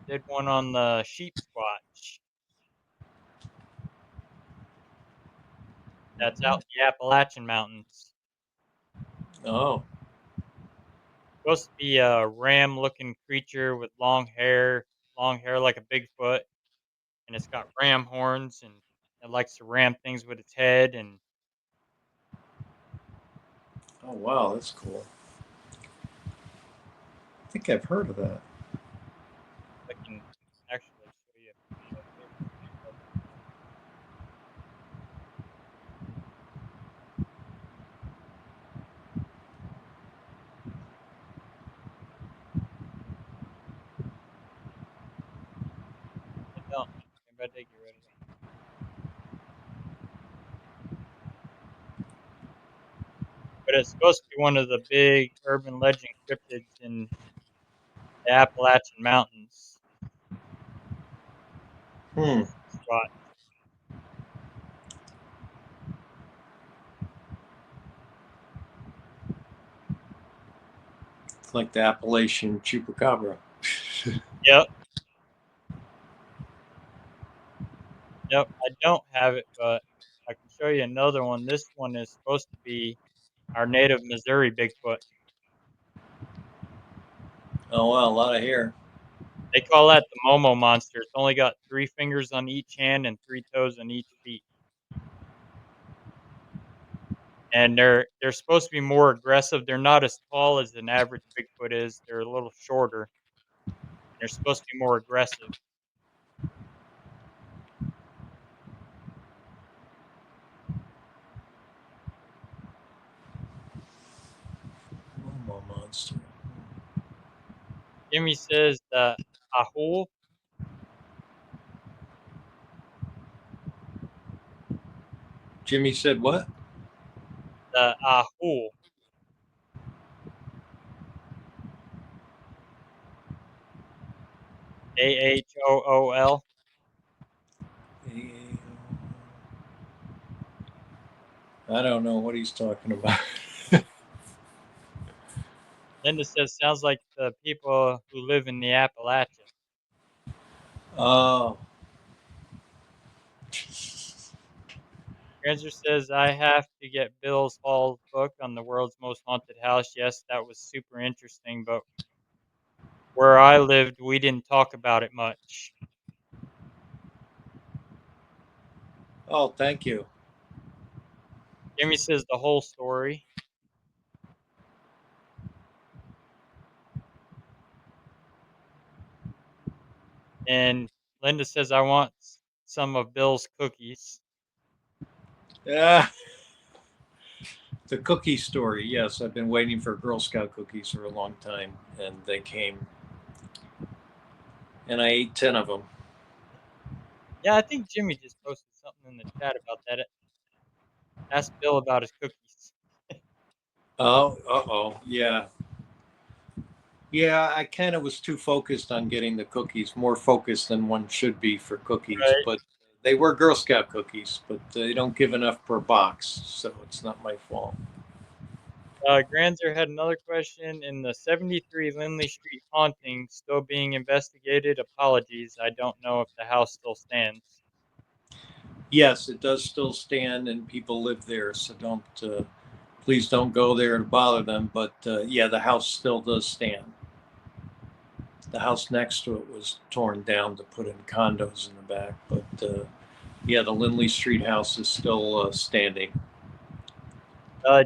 Did one on the sheep squatch. That's out in the Appalachian Mountains. Oh. Supposed to be a ram-looking creature with long hair like a Bigfoot, and it's got ram horns, and it likes to ram things with its head. And Oh, wow, that's cool. I think I've heard of that. I can actually show you a video here. I don't. Maybe I did get rid of it. But it's supposed to be one of the big urban legend cryptids in the Appalachian Mountains. Hmm. Squat. It's like the Appalachian chupacabra. Yep, yep. I don't have it, but I can show you another one. This one is supposed to be our native Missouri Bigfoot. Oh, wow, a lot of hair. They call that the Momo monster. It's only got 3 fingers on each hand and 3 toes on each feet. And they're supposed to be more aggressive. They're not as tall as an average Bigfoot is. They're a little shorter. They're supposed to be more aggressive. Momo monster. Jimmy says the Ahul, Jimmy said what? the Ahul, Ahool. I don't know what he's talking about. Linda says sounds like the people who live in the Appalachia. Oh. Granzer says I have to get Bill's Hall's book on the world's most haunted house. Yes, that was super interesting, but where I lived, we didn't talk about it much. Oh, thank you. Jimmy says the whole story. And Linda says I want some of Bill's cookies. Yeah. The cookie story. Yes, I've been waiting for Girl Scout cookies for a long time, and they came, and I ate 10 of them. Yeah, I think Jimmy just posted something in the chat about that. Ask Bill about his cookies. Oh, uh-oh. Yeah. Yeah, I kind of was too focused on getting the cookies, more focused than one should be for cookies. Right. But they were Girl Scout cookies, but they don't give enough per box, so it's not my fault. Granzer had another question. In the 73 Lindley Street haunting still being investigated, apologies. I don't know if the house still stands. Yes, it does still stand, and people live there, so please don't go there to bother them. But yeah, the house still does stand. The house next to it was torn down to put in condos in the back, but yeah, the Lindley Street house is still standing.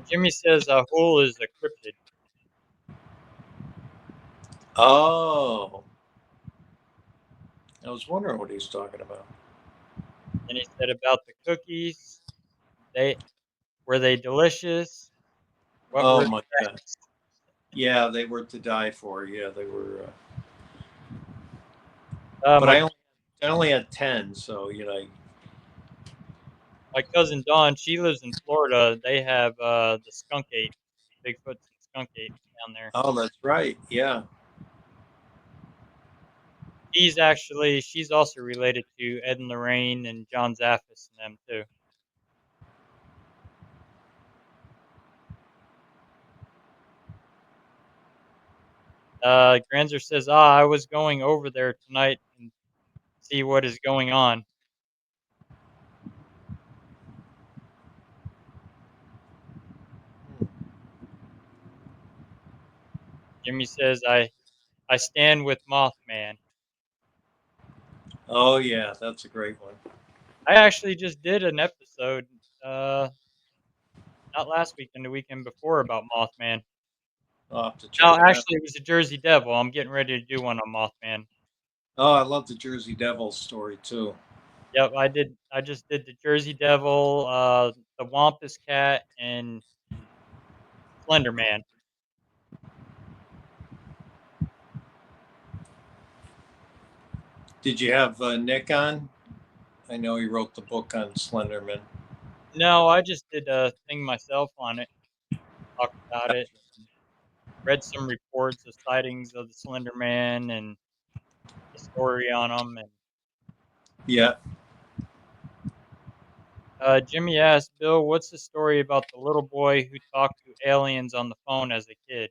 Jimmy says a hole is a cryptid. Oh, I was wondering what he's talking about. And he said about the cookies, they were they delicious? What Oh were my the God. Yeah, they were to die for. Yeah, they were. But my I only had 10, so my cousin Dawn, she lives in Florida. They have the skunk ape, Bigfoots and skunk apes down there. Oh, that's right. Yeah. She's also related to Ed and Lorraine and John Zaffis and them too. Granzer says, "Ah, I was going over there tonight and see what is going on." Jimmy says, I stand with Mothman." Oh, yeah, that's a great one. I actually just did an episode, uh, not last weekend, the weekend before about Mothman. I'll have to No, check it out. actually, it was a Jersey Devil. I'm getting ready to do one on Mothman. Oh, I love the Jersey Devils story too. Yep, I did. I just did the Jersey Devil, the Wampus Cat, and Slender Man. Did you have Nick on? I know he wrote the book on Slenderman. No, I just did a thing myself on it, talked about it, and read some reports of sightings of the Slender Man and the story on them. And Yeah. Jimmy asked, Bill, what's the story about the little boy who talked to aliens on the phone as a kid?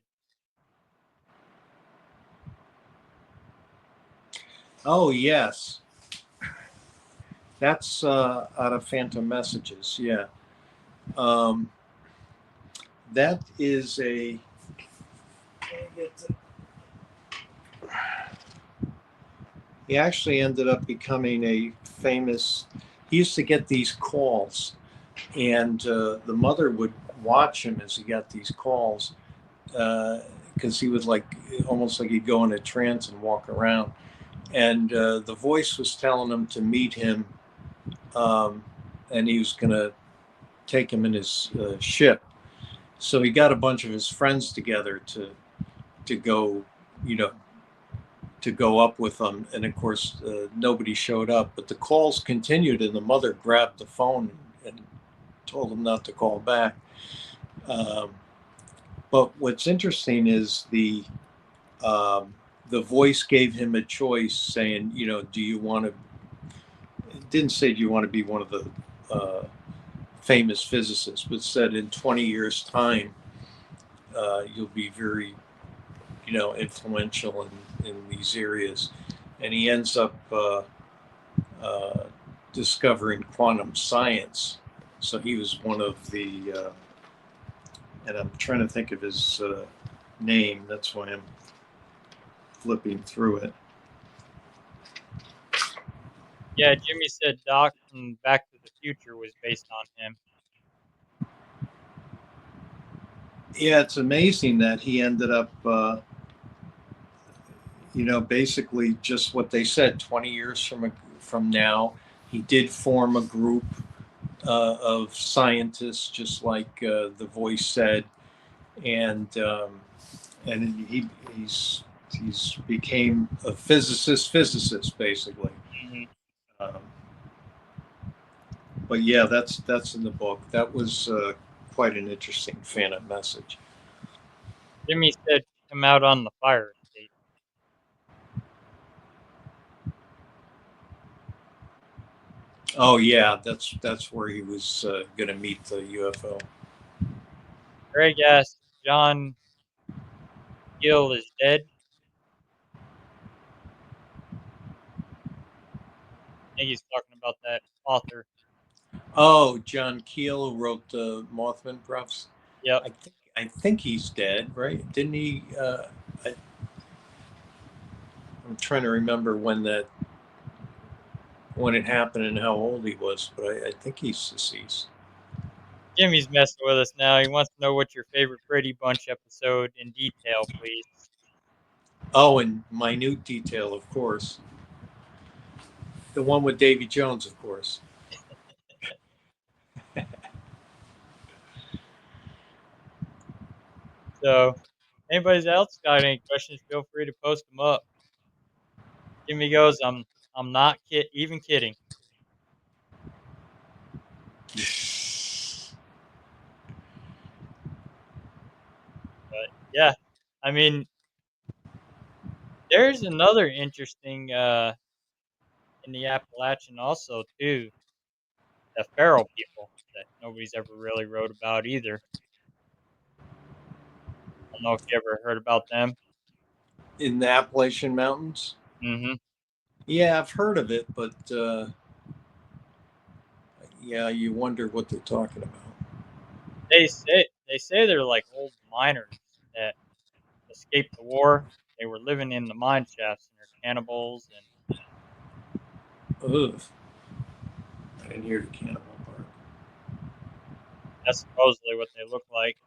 Oh, yes. That's out of Phantom Messages. Yeah. Um, that is a. He actually ended up becoming a famous. He used to get these calls, and the mother would watch him as he got these calls because he would like almost like he'd go in a trance and walk around. And the voice was telling him to meet him, and he was going to take him in his ship. So he got a bunch of his friends together to go, you know, to go up with them. And of course, nobody showed up. But the calls continued, and the mother grabbed the phone and told him not to call back. Um, but what's interesting is the voice gave him a choice, saying, do you want to? It didn't say do you want to be one of the famous physicists, but said in 20 years' time, you'll be very, influential in these areas. And he ends up uh, discovering quantum science. So he was one of and I'm trying to think of his name. That's why I'm flipping through it. Yeah, Jimmy said Doc from Back to the Future was based on him. Yeah, it's amazing that he ended up, basically just what they said. 20 years from now, he did form a group of scientists, just like the voice said, and he's became a physicist basically. Mhm. Um, but yeah, that's in the book. That was quite an interesting Phantom message. Jimmy said come out on the fire escape. Oh yeah, that's where he was going to meet the UFO. Greg asked, John Gill is dead. I think he's talking about that author. Oh, John Keel, who wrote the Mothman Prophets. Yep. I think he's dead, right? Didn't he? I'm trying to remember when it happened and how old he was, but I think he's deceased. Jimmy's messing with us now. He wants to know what's your favorite Brady Bunch episode in detail, please. Oh, and minute detail, of course. The one with Davy Jones, of course. So, anybody else got any questions? Feel free to post them up. Jimmy goes, I'm not even kidding. But yeah, I mean, there's another interesting in the Appalachian also too, the feral people that nobody's ever really wrote about either. I don't know if you ever heard about them. In the Appalachian Mountains. Hmm. Yeah, I've heard of it, but yeah, you wonder what they're talking about. They say they're like old miners that escaped the war. They were living in the mine shafts and they're cannibals, and Ugh, I didn't hear the cannibal part. that's supposedly what they look like.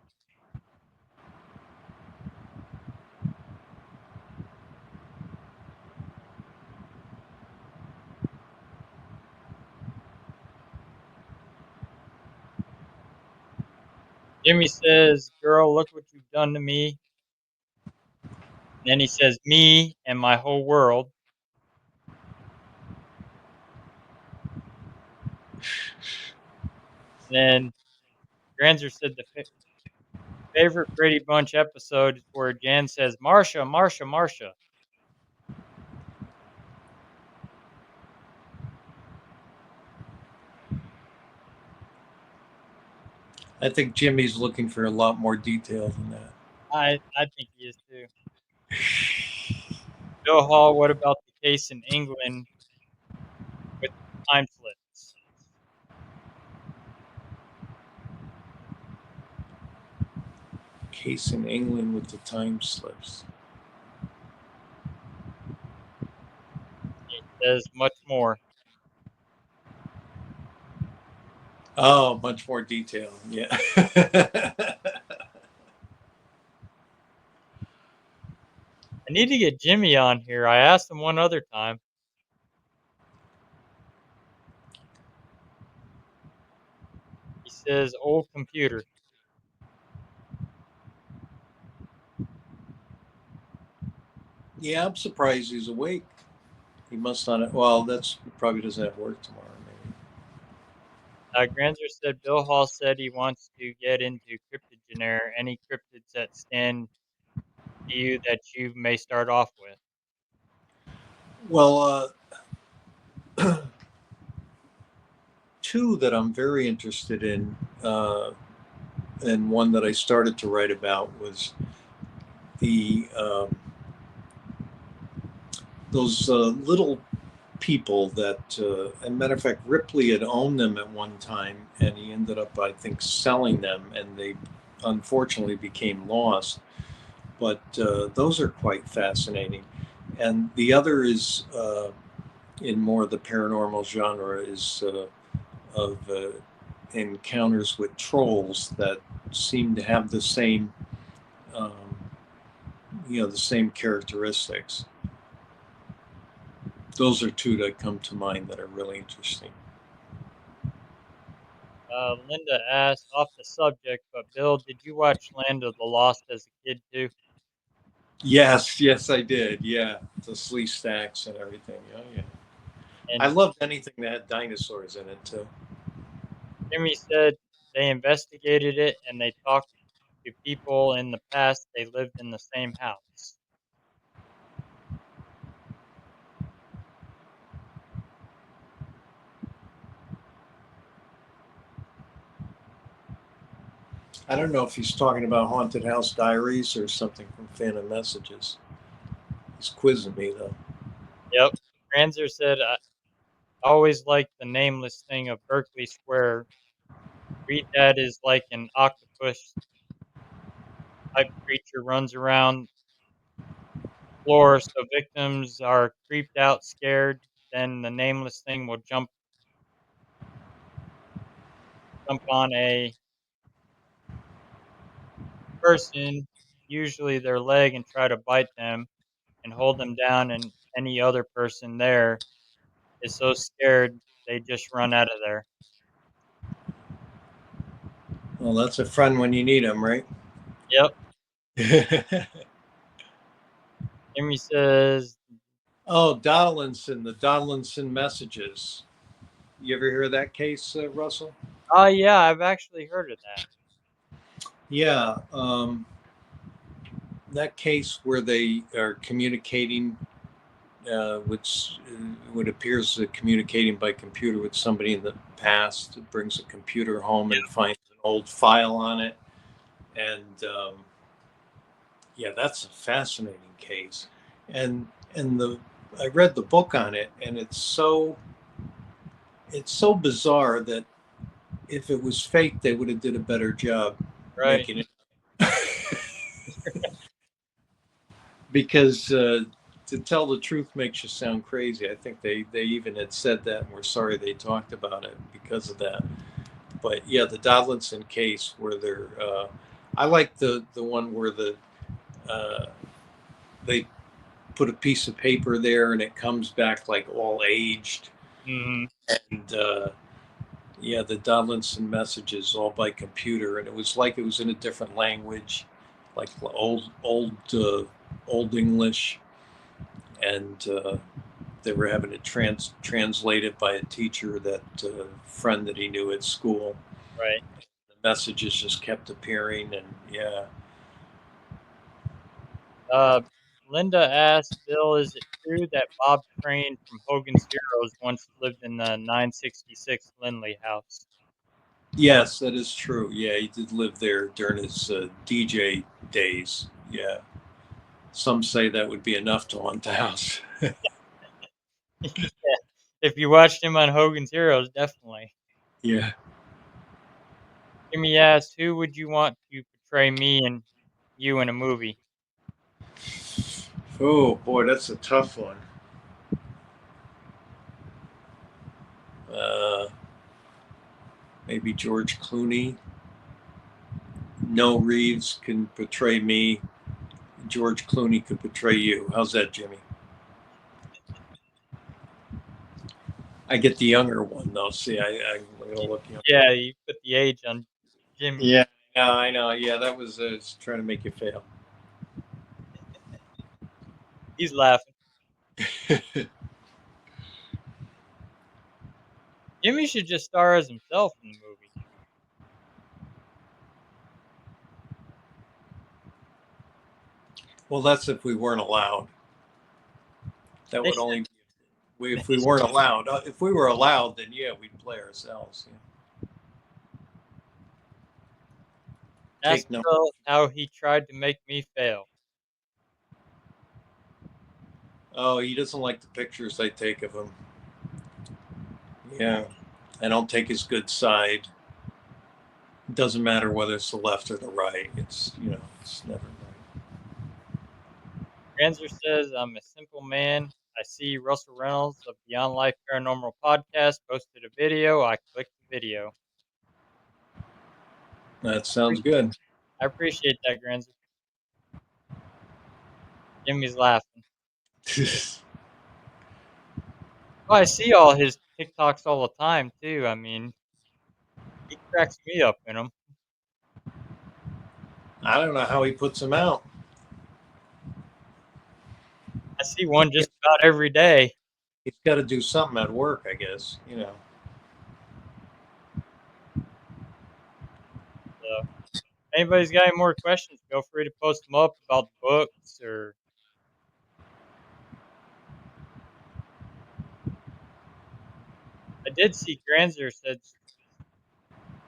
Jimmy says, "Girl, look what you've done to me." And then he says, "Me and my whole world." And then Granzer said the favorite Brady Bunch episode is where Jan says, "Marsha, Marsha, Marsha." I think Jimmy's looking for a lot more detail than that. I think he is too. Bill Hall, what about the case in England with the time slips? Case in England with the time slips. He says much more. Oh, much more detail. Yeah. I need to get Jimmy on here. I asked him one other time. He says old computer. Yeah, I'm surprised he's awake. He must not. Well, that's he probably doesn't have work tomorrow. Maybe. Granzer said Bill Hall said he wants to get into cryptogenere, any cryptids that stand to you that you may start off with. Well, two that I'm very interested in, and one that I started to write about was the those little people that, as a matter of fact, Ripley had owned them at one time, and he ended up, I think, selling them, and they unfortunately became lost. But those are quite fascinating. And the other is in more of the paranormal genre is of encounters with trolls that seem to have the same, um, the same characteristics. Those are two that come to mind that are really interesting. Linda asked, off the subject, but Bill, did you watch Land of the Lost as a kid too? Yes, yes, I did. Yeah, the slee stacks and everything. Oh, yeah. I And loved anything that had dinosaurs in it too. Jimmy said they investigated it and they talked to people in the past. They lived in the same house. I don't know if he's talking about Haunted House Diaries or something from Phantom Messages. He's quizzing me though. Yep. Granzer said, I always liked the nameless thing of Berkeley Square. Read that is like an octopus type creature runs around floor, so victims are creeped out, scared. Then the nameless thing will jump on a person, usually their leg, and try to bite them and hold them down and any other person there. is so scared they just run out of there. Well, that's a friend when you need him, right? Yep. Jimmy says, Oh, Donaldson, the Donaldson messages. You ever hear of that case, Russell? "Oh yeah, I've actually heard of that." Yeah, that case where they are communicating, which what appears to communicating by computer with somebody in the past, brings a computer home and finds an old file on it, and yeah, that's a fascinating case, and the I read the book on it, and it's so bizarre that if it was fake, they would have did a better job Right. making it. Because to tell the truth makes you sound crazy. I think they even had said that, and we're sorry they talked about it because of that. But yeah, the Dodlinson case where they're, I like the one where uh, they put a piece of paper there and it comes back like all aged, Mhm. and yeah, the Dodlinson messages all by computer, and it was like it was in a different language, like old English, and they were having it translated by a teacher, that friend that he knew at school. Right. The messages just kept appearing, and yeah. Uh, Linda asked Bill, "Is it true that Bob Crane from Hogan's Heroes once lived in the 966 Lindley house?" Yes, that is true. Yeah, he did live there during his DJ days. Yeah, some say that would be enough to haunt the house. Yeah. If you watched him on Hogan's Heroes, definitely. Yeah. Jimmy asked, "Who would you want to portray me and you in a movie?" Oh boy, that's a tough one. Uh, Maybe George Clooney. No Reeves can portray me. George Clooney could portray you. How's that, Jimmy? I get the younger one though. See, I'm gonna look young. Yeah, you put the age on Jimmy. Yeah, yeah, I know. Yeah, that was trying to make you fail. He's laughing. Jimmy should just star as himself in the movie. Well, that's if we weren't allowed. That They would should, only be they if we should weren't allowed. If we were allowed, then yeah, we'd play ourselves. Yeah. ask Take no. Bill how he tried to make me fail. Oh, he doesn't like the pictures I take of him. Yeah, I don't take his good side. It doesn't matter whether it's the left or the right. It's it's never right. Ranzer says, "I'm a simple man. I see Russell Reynolds of Beyond Life Paranormal podcast posted a video. I clicked the video." That sounds good. I appreciate that, Granzer. Jimmy's laughing. Oh, I see all his TikToks all the time too. I mean, he cracks me up in them. I don't know how he puts them out. I see one just about every day. He's got to do something at work, I guess. So, if anybody's got any more questions, feel free to post them up about the books or I did see Granzer said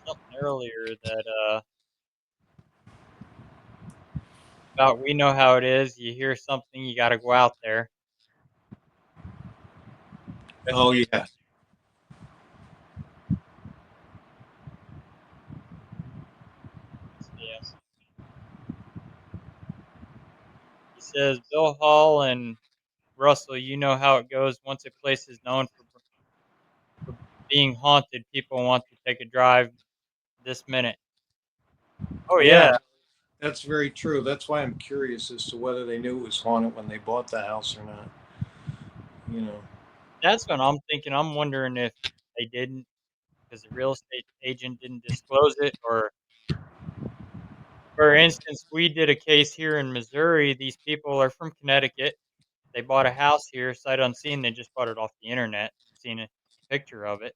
something earlier that about we know how it is. You hear something, you got to go out there. Oh Especially, yeah. yeah. He says Bill Hall and Russell, you know how it goes. Once a place is known for being haunted, people want to take a drive this minute. Oh yeah, Yeah, that's very true. That's why I'm curious as to whether they knew it was haunted when they bought the house or not. You know. That's what I'm thinking. I'm wondering if they didn't because the real estate agent didn't disclose it, or for instance, we did a case here in Missouri. These people are from Connecticut. They bought a house here sight unseen. They just bought it off the internet, seen a picture of it.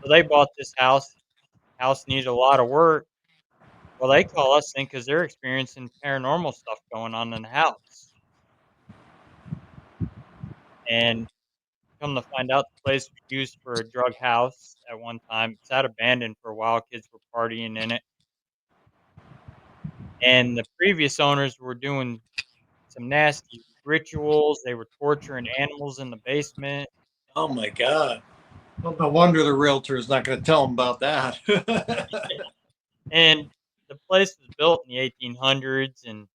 So they bought this house. House needed a lot of work. Well, they call us in because they're experiencing paranormal stuff going on in the house. And come to find out, the place was used for a drug house at one time. It sat abandoned for a while. Kids were partying in it. And the previous owners were doing some nasty rituals. They were torturing animals in the basement. Oh my God. Well, no wonder the realtor is not going to tell him about that. And the place was built in the 1800s, and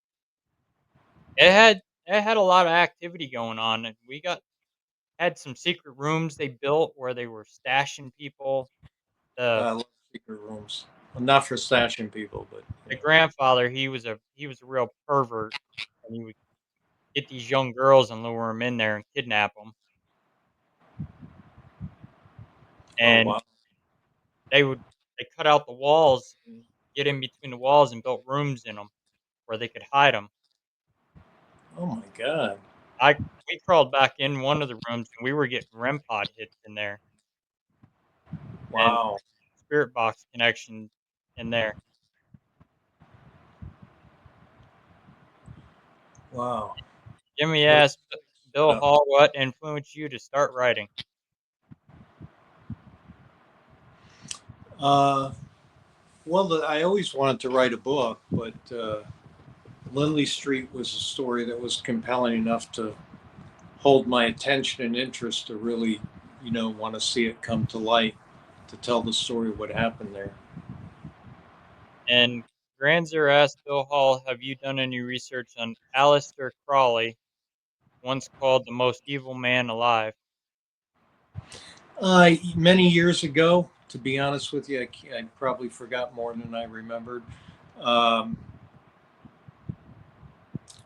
it had a lot of activity going on. And we got had some secret rooms they built where they were stashing people. The I love secret rooms. Well, not for stashing people, but the grandfather, he was a real pervert, and he would get these young girls and lure them in there and kidnap them. oh And wow, they cut out the walls and get in between the walls and built rooms in them where they could hide them. oh my God, I We crawled back in one of the rooms and we were getting REM pod hits in there and wow, spirit box connection in there. wow. Jimmy What asked Bill about? Hall what influenced you to start writing. Uh, well, I always wanted to write a book, but Lindley Street was a story that was compelling enough to hold my attention and interest to really, want to see it come to light, to tell the story of what happened there. And Granzer asked Bill Hall, have you done any research on Aleister Crowley, once called the most evil man alive? Many years ago, to be honest with you, I probably forgot more than I remembered. Um,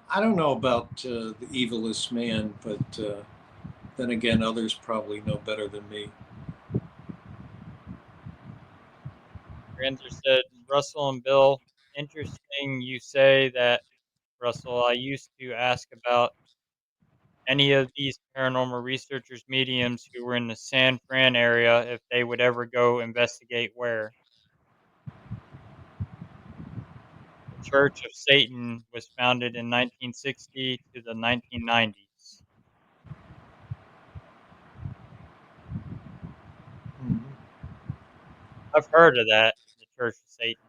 I don't know about the evilest man, but then again, others probably know better than me. Granzer said, Russell and Bill, interesting you say that, Russell. I used to ask about any of these paranormal researchers, mediums who were in the San Fran area if they would ever go investigate where. The Church of Satan was founded in 1960 to the 1990s. Mhm. I've heard of that, the Church of Satan.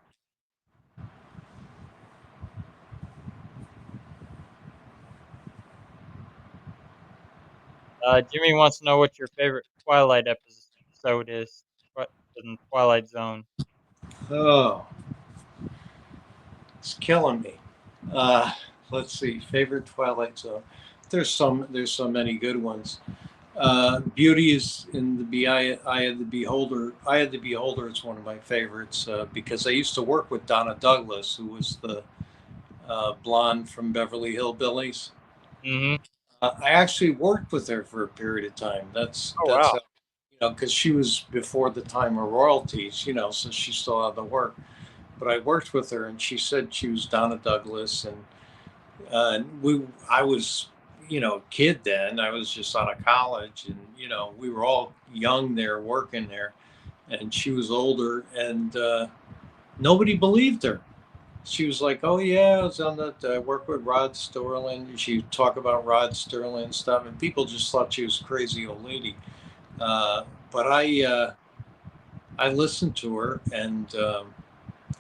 Jimmy wants to know what your favorite Twilight episode is. What in Twilight Zone? Oh, it's killing me. Uh, let's see. Favorite Twilight Zone. There's so many good ones. Beauty is in Eye of the Beholder. Eye of the Beholder is one of my favorites because I used to work with Donna Douglas, who was the blonde from Beverly Hillbillies. Mhm. I actually worked with her for a period of time. Oh, That's wow. how, because she was before the time of royalties, so she still had the work. But I worked with her, and she said she was Donna Douglas, and I was, a kid then. I was just out of college, and we were all young there, working there, and she was older, and nobody believed her. She was like, "Oh yeah, I was on that. I work with Rod Sterling." She talk about Rod Sterling and stuff, and people just thought she was a crazy old lady. But I listened to her, and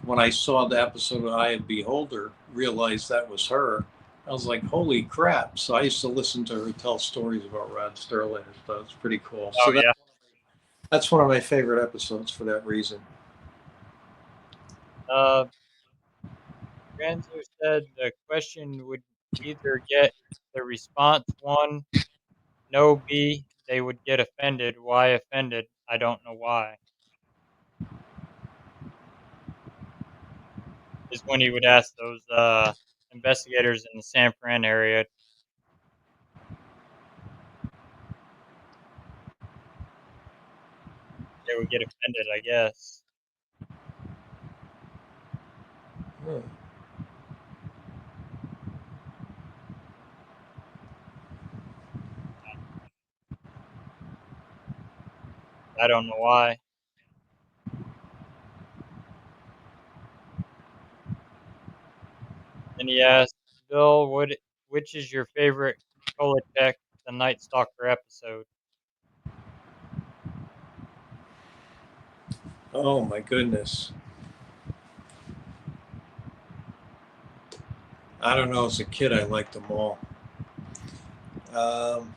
when I saw the episode of Eye of Beholder, realized that was her. I was like, "Holy crap!" So I used to listen to her tell stories about Rod Sterling and stuff. It's pretty cool. Oh, So yeah. that's one of my favorite episodes for that reason. Uh, Granzer said the question would either get the response one, no, B, they would get offended. Why offended? I don't know why. Is when he would ask those investigators in the San Fran area. they would get offended, I guess. Huh. I don't know why. And he asked, Bill, which is your favorite Kolachek the Night Stalker episode? Oh my goodness. I don't know. As a kid, I liked them all. Um,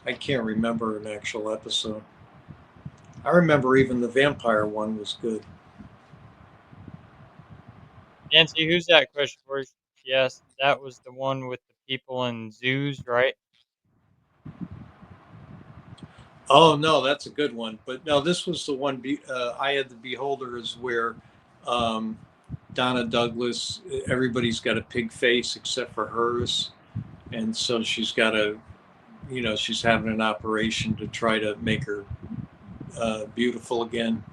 I can't remember an actual episode. I remember even the vampire one was good. Nancy, who's that question for? She asked, that was the one with the people in zoos, right? Oh no, that's a good one. But no, this was the one. I Had the Beholder is where um, Donna Douglas. Everybody's got a pig face except for hers, and so she's got a. She's having an operation to try to make her beautiful again.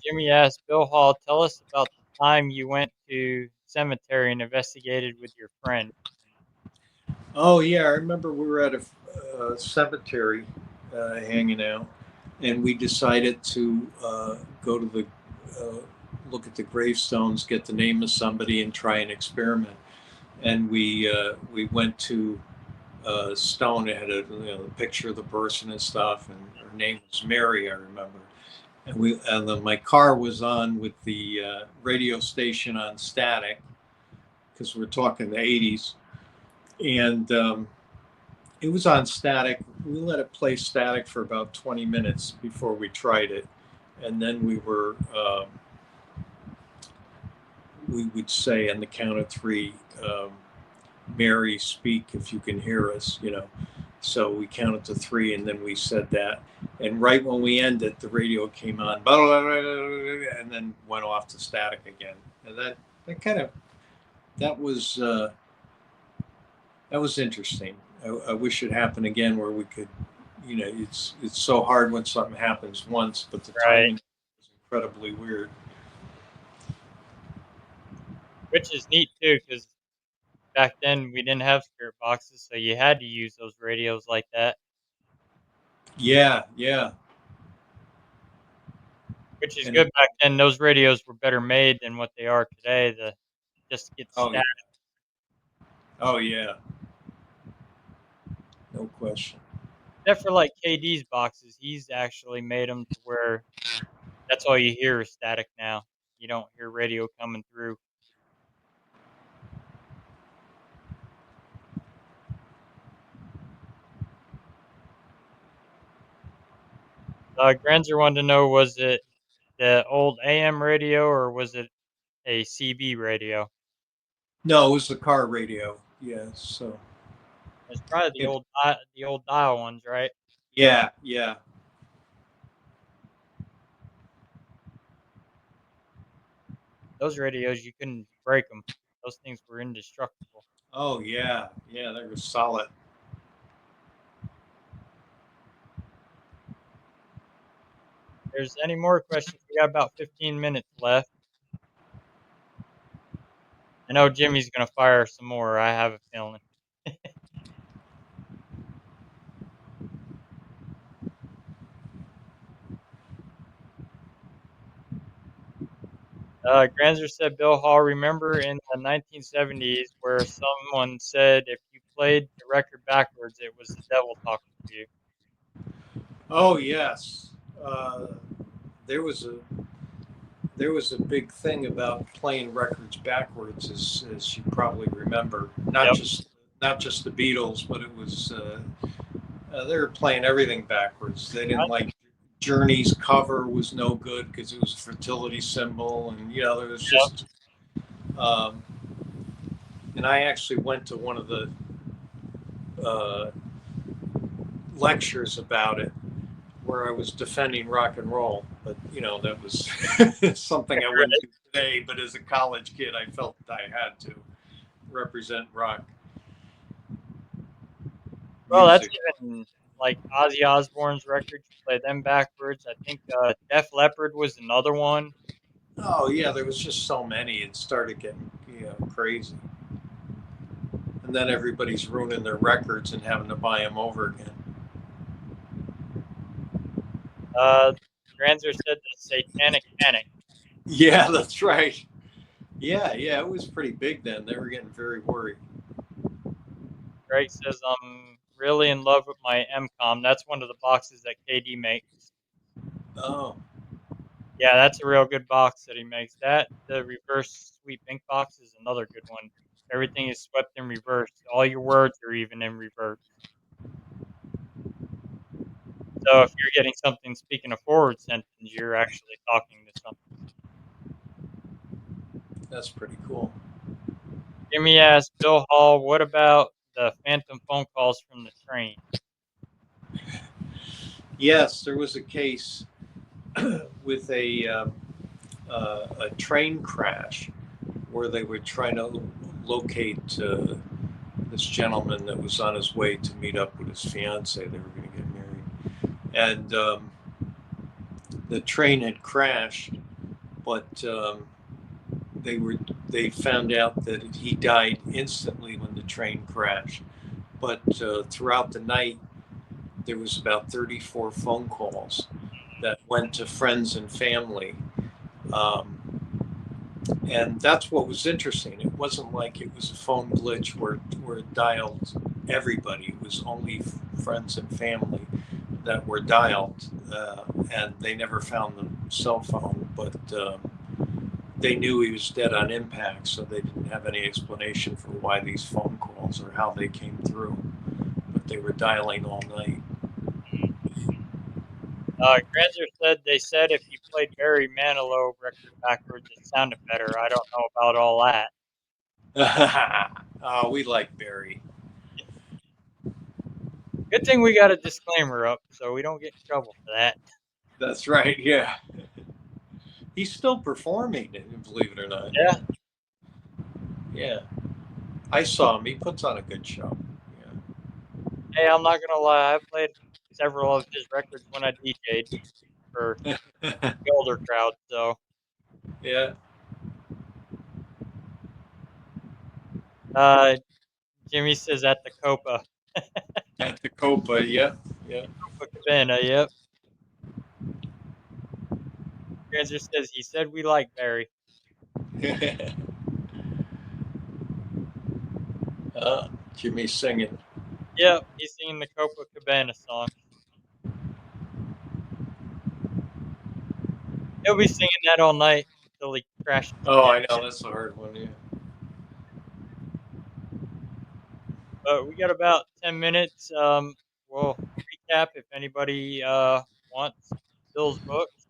Jimmy asked, Bill Hall, tell us about the time you went to cemetery and investigated with your friend. Oh yeah, I remember we were at a cemetery hanging out, and we decided to go to the look at the gravestones, get the name of somebody, and try an experiment. And we went to stone. It had a picture of the person and stuff, and her name was Mary, I remember. And then my car was on with the radio station on static because we're talking the 80s, and it was on static. We let it play static for about 20 minutes before we tried it, and then we would say on the count of three, Mary, speak if you can hear us. So we counted to three, and then we said that. And right when we ended, the radio came on, and then went off to static again. And that kind of that was interesting. I wish it happened again where we could, it's so hard when something happens once, but the Right. timing is incredibly weird. Which is neat too, because back then we didn't have spirit boxes, so you had to use those radios like that. Yeah, yeah. Which is And good back then. Those radios were better made than what they are today. The just get oh, static. oh yeah, no question. Except for like KD's boxes, he's actually made them to where that's all you hear is static now. You don't hear radio coming through. Granzer wanted to know, was it the old AM radio or was it a CB radio? No, it was the car radio. Yeah, so It's probably it, the old dial ones, right? yeah, yeah. Those radios you couldn't break them. Those things were indestructible. Oh yeah, yeah. They were solid. There's any more questions? We got about 15 minutes left. I know Jimmy's gonna fire some more. I have a feeling. Granzer said, Bill Hall, remember in the 1970s where someone said if you played the record backwards, it was the devil talking to you. Oh yes. Uh, there was a there was a big thing about playing records backwards, as you probably remember. Not Yep. just the Beatles, but it was they were playing everything backwards. They didn't like Journey's cover was no good because it was a fertility symbol, and there was Yep. just. Um, and I actually went to one of the uh, lectures about it where I was defending rock and roll, but that was something I wouldn't do today. But as a college kid, I felt I had to. represent rock Well, that's music. even like Ozzy Osbourne's records. You play them backwards. I think Def Leppard was another one. Oh yeah, there was just so many. It started getting crazy, and then everybody's ruining their records and having to buy them over again. Uh, Granzer said the Satanic Panic. Yeah, that's right. Yeah, yeah, it was pretty big then. They were getting very worried. Greg says I'm really in love with my MCOM. That's one of the boxes that KD makes. Oh, Yeah, that's a real good box that he makes. That the reverse sweep ink box is another good one. Everything is swept in reverse. All your words are even in reverse. So if you're getting something speaking a forward sentence, you're actually talking to something. that's pretty cool. Jimmy asked Bill Hall, "What about the phantom phone calls from the train?" Yes, there was a case with a train crash where they were trying to locate this gentleman that was on his way to meet up with his fiance. They were going to get married, and the train had crashed, but they were they found out that he died instantly when the train crashed. But throughout the night, there was about 34 phone calls that went to friends and family. Um, and that's what was interesting. It wasn't like it was a phone glitch where it dialed everybody. It was only friends and family that were dialed, and they never found the cell phone. But they knew he was dead on impact, so they didn't have any explanation for why these phone calls or how they came through. But they were dialing all night. Granzer said they said if you played Barry Manilow record backwards, it sounded better. I don't know about all that. Oh, we like Barry. Good thing we got a disclaimer up so we don't get in trouble for that. That's right. Yeah, he's still performing, believe it or not. Yeah. Yeah, yeah. I saw him. He puts on a good show. Hey, I'm not gonna lie. I played several of his records when I DJ'd for Yeah. the older crowd. So, Yeah. uh, Jimmy says at the Copa, At the Copa. Yeah. Yeah. Copa Cabana. Yep. Granzer says he said we like Barry. Jimmy singing. Yep, he's singing the Copa Cabana song. He'll be singing that all night until he crashes Oh, dead. I know that's a hard one. Yeah. But we got about 10 minutes. We'll recap if anybody wants Bill's books.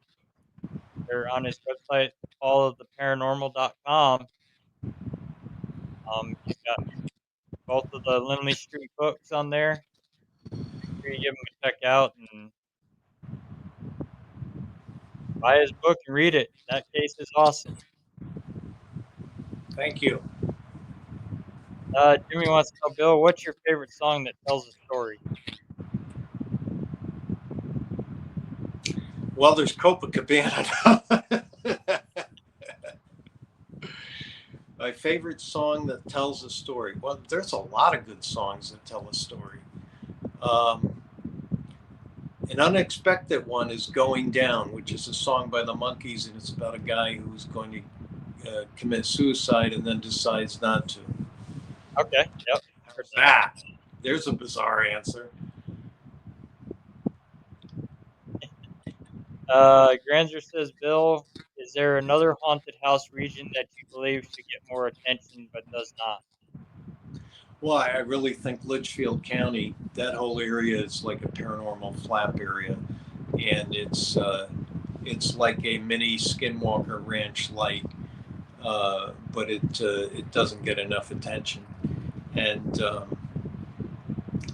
They're on his website, alloftheparanormal.com. He's got both of the Lindley Street books on there. Make sure you give him a check out and buy his book and read it. That case is awesome. Thank you. Jimmy wants to know, Bill, what's your favorite song that tells a story? Well, there's Copacabana. My favorite song that tells a story. Well, there's a lot of good songs that tell a story. Um, an unexpected one is "Going Down," which is a song by the Monkees, and it's about a guy who's going to commit suicide and then decides not to. Okay, yep, heard How's that. that? There's a bizarre answer. Granzer says, Bill, is there another haunted house region that you believe should get more attention but does not? Well, I really think Litchfield County, that whole area is like a paranormal flap area, and it's like a mini Skinwalker Ranch like, but it doesn't get enough attention, and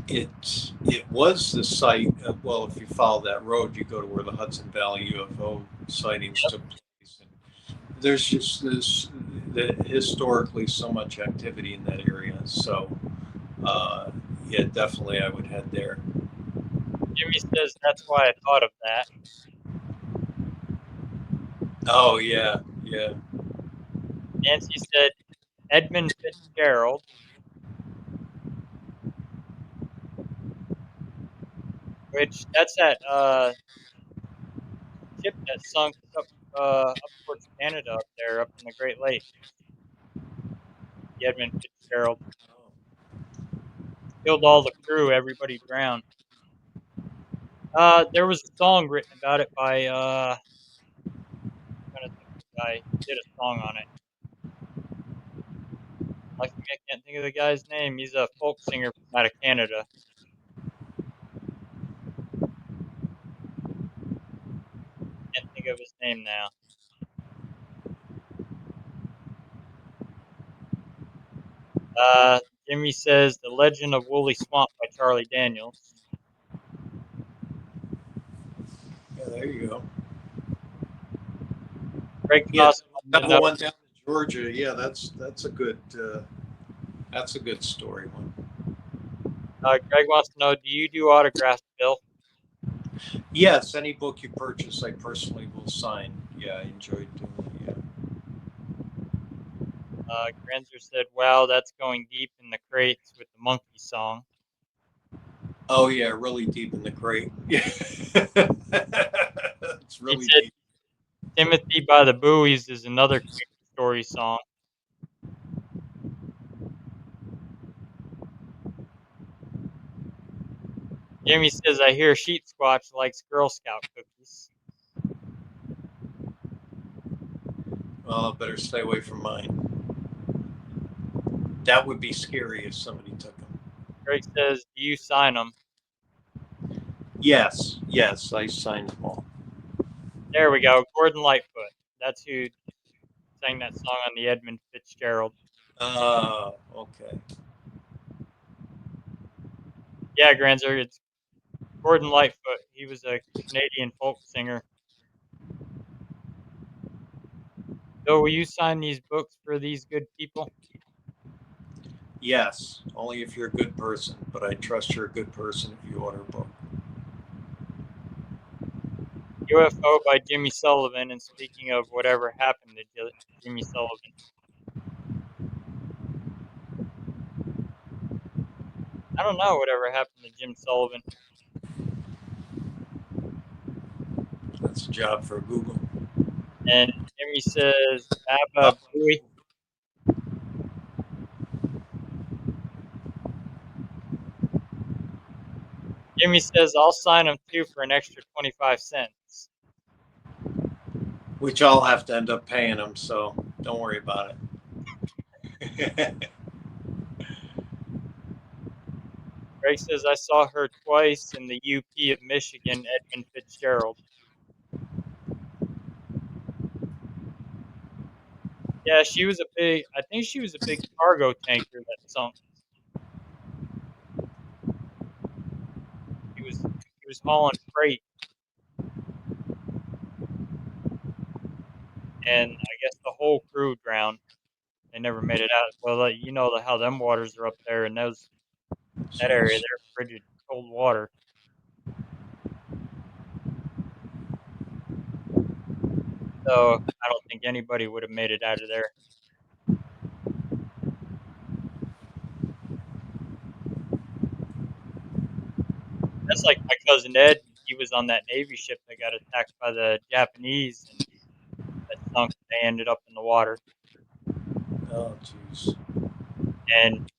it was the site. Well, if you follow that road, you go to where the Hudson Valley UFO sightings took place. And there's just historically so much activity in that area. So uh, yeah, definitely I would head there. Jimmy says that's why I thought of that. Oh yeah, yeah. Nancy said Edmund Fitzgerald, which that's that ship that sunk up towards Canada up there, up in the Great Lakes. The Edmund Fitzgerald killed all the crew. Everybody drowned. There was a song written about it by trying to think of the guy. He did a song on it. Like I can't think of the guy's name. He's a folk singer from out of Canada. Can't think of his name now. Uh, Jimmy says The Legend of Woolly Swamp by Charlie Daniels. Yeah, there you go. Greg Yes, Foss wanted to know. travel one down to Georgia. Yeah, that's a good story one. Greg wants to know, do you do autographs, Bill? Yes, any book you purchase, I personally will sign. Yeah, I enjoyed doing it. Yeah. Grenzer said, wow, that's going deep in the crates with the monkey song. Oh yeah, really deep in the crate. Yeah, it's He really said, deep. Timothy by the Buoys is another creepy story song. Jamie says, I hear Sheep Squatch likes Girl Scout cookies. Well, I better stay away from mine. That would be scary if somebody took them. Greg says, do you sign them? Yes, yes, I signed them all. There we go. Gordon Lightfoot. That's who sang that song on the Edmund Fitzgerald. Okay. Yeah, Granzer, it's Gordon Lightfoot. He was a Canadian folk singer. So will you sign these books for these good people? Yes, only if you're a good person, but I trust you're a good person if you order a book. UFO by Jimmy Sullivan. And speaking of whatever happened to Jimmy Sullivan, I don't know whatever happened to Jim Sullivan. That's a job for Google. And Jimmy says, Oh, Baba Booey. Jimmy says, I'll sign them too for an extra 25 cents. which I'll have to end up paying them, so don't worry about it. Greg says, I saw her twice in the UP of Michigan, Edmund Fitzgerald. Yeah, I think she was a big cargo tanker that sunk. He was hauling freight, and I guess the whole crew drowned. They never made it out. Well, you know how them waters are up there, and that area, Jeez. they're frigid, cold water. So I don't think anybody would have made it out of there. That's like my cousin Ed. He was on that Navy ship that got attacked by the Japanese, and that sunk. They ended up in the water, Oh, jeez. and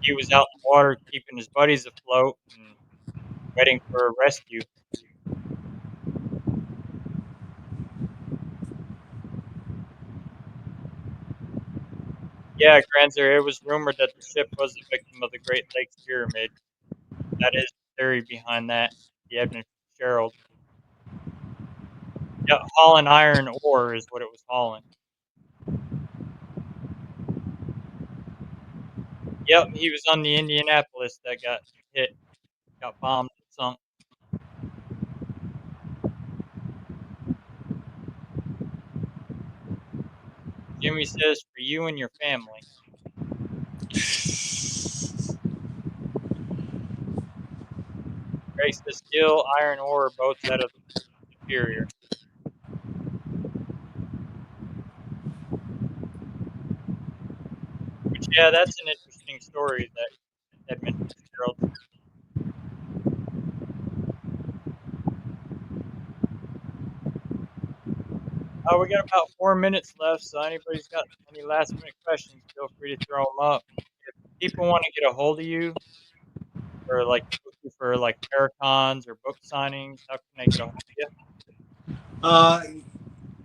he was out in the water keeping his buddies afloat and waiting for a rescue. Yeah, Granzer, it was rumored that the ship was the victim of the Great Lakes Pyramid. That is the theory behind that, the Edmund Fitzgerald. Yeah, hauling iron ore is what it was hauling. Yep, he was on the Indianapolis that got hit, got bombed and sunk. Jimmy says for you and your family. Greg says steel, iron ore, or both that are superior. Which, yeah, that's an interesting story that Edmund Fitzgerald. Oh, we got about 4 minutes left, so anybody's got any last minute questions, feel free to throw them up. If people want to get a hold of you or like book you for like paracons or book signings, how can they get a hold of you? Uh,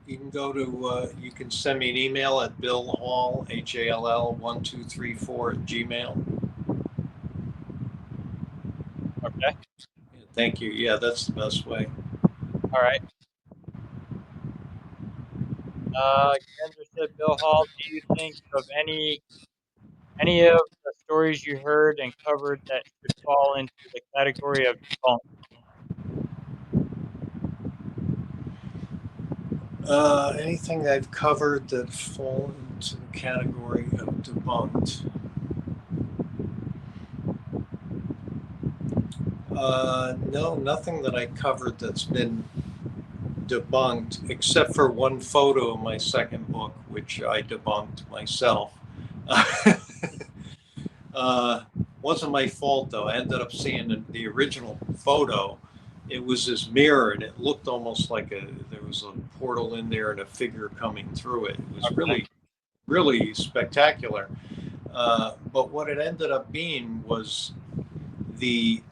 you can go to, you can send me an email at billhall, HALL 1234 at Gmail. Okay, Thank you. Yeah, that's the best way. all right. Genzer said, Bill Hall, do you think of any of the stories you heard and covered that should fall into the category of debunk? Anything I've covered that fall into the category of debunked? No, nothing that I covered that's been debunked, except for one photo in my second book, which I debunked myself. uh, wasn't my fault though. I ended up seeing the original photo. It was this mirror, and it looked almost like there was a portal in there and a figure coming through it. It was Okay, really, really spectacular. But what it ended up being was the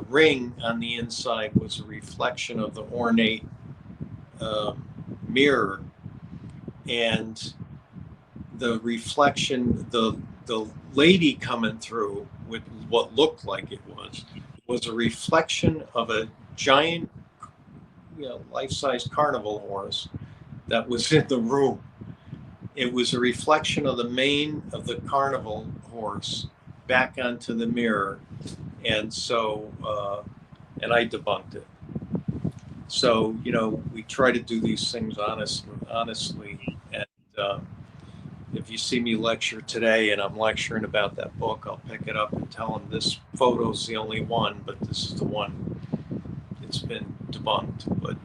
ring on the inside was a reflection of the ornate um, mirror, and the reflection, the lady coming through with what looked like it was a reflection of a giant, life-size carnival horse that was in the room. It was a reflection of the mane of the carnival horse back onto the mirror, and so and I debunked it. So we try to do these things honestly, and if you see me lecture today and I'm lecturing about that book, I'll pick it up and tell them this photo's the only one, but this is the one that's been debunked. But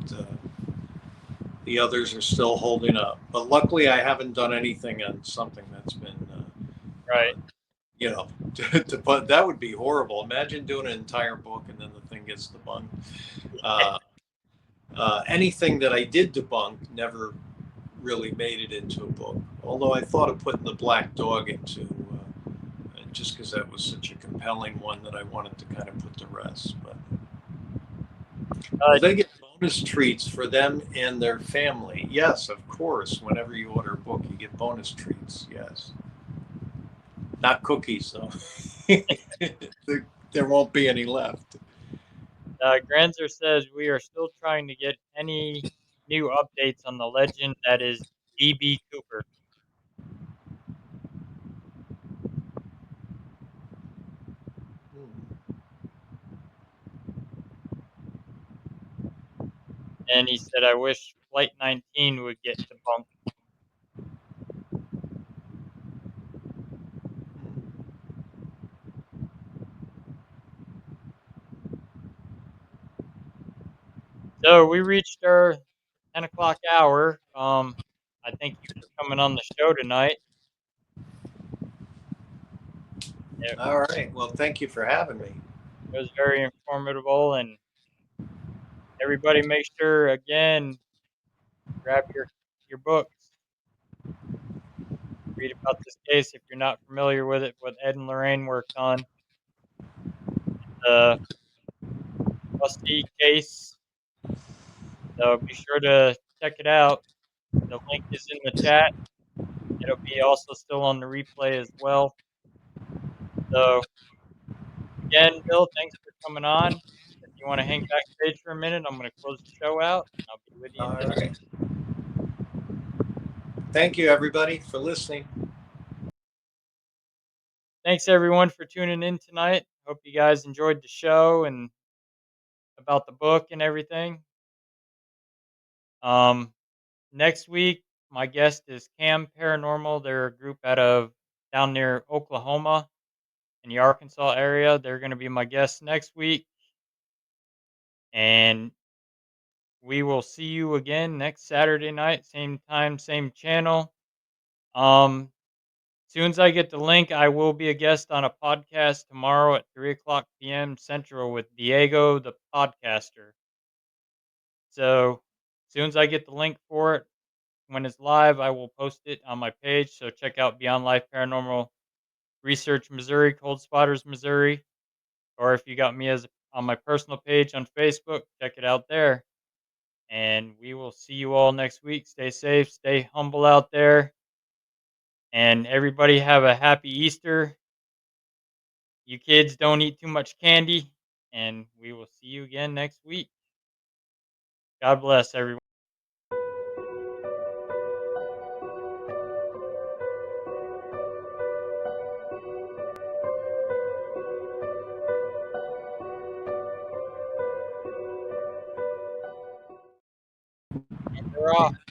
the others are still holding up. But luckily, I haven't done anything on something that's been, right. you know, but that would be horrible. Imagine doing an entire book and then the thing gets debunked. Uh, Anything that I did debunk never really made it into a book. Although I thought of putting the black dog into, just because that was such a compelling one that I wanted to kind of put to rest. But Uh, will they get bonus treats for them and their family? Yes, of course. Whenever you order a book, you get bonus treats. Yes, not cookies though. There won't be any left. Granzer says we are still trying to get any new updates on the legend that is DB Cooper. And he said, I wish Flight 19 would get debunked. So we reached our 10 o'clock hour. I thank you for coming on the show tonight. It All right. Well, thank you for having me. was very informative, and everybody make sure, again, grab your books. Read about this case if you're not familiar with it, what Ed and Lorraine worked on. The Rusty case. So be sure to check it out. The link is in the chat. It'll be also still on the replay as well. So again, Bill, thanks for coming on. If you want to hang backstage for a minute, I'm going to close the show out. I'll be with you in All just. right. Thank you, everybody, for listening. Thanks everyone for tuning in tonight. Hope you guys enjoyed the show and about the book and everything. Um, Next week My guest is Cam Paranormal. They're a group out of down near Oklahoma in the Arkansas area. They're going to be my guests next week, and we will see you again next Saturday night, same time, same channel. Soon as I get the link, I will be a guest on a podcast tomorrow at 3 o'clock p.m. Central with Diego, the podcaster. So, soon as I get the link for it, when it's live, I will post it on my page. So check out Beyond Life Paranormal Research Missouri, Cold Spotters Missouri, or if you got me as on my personal page on Facebook, check it out there. And we will see you all next week. Stay safe, stay humble out there, and everybody have a happy Easter. You kids don't eat too much candy, and we will see you again next week. God bless everyone. You're off.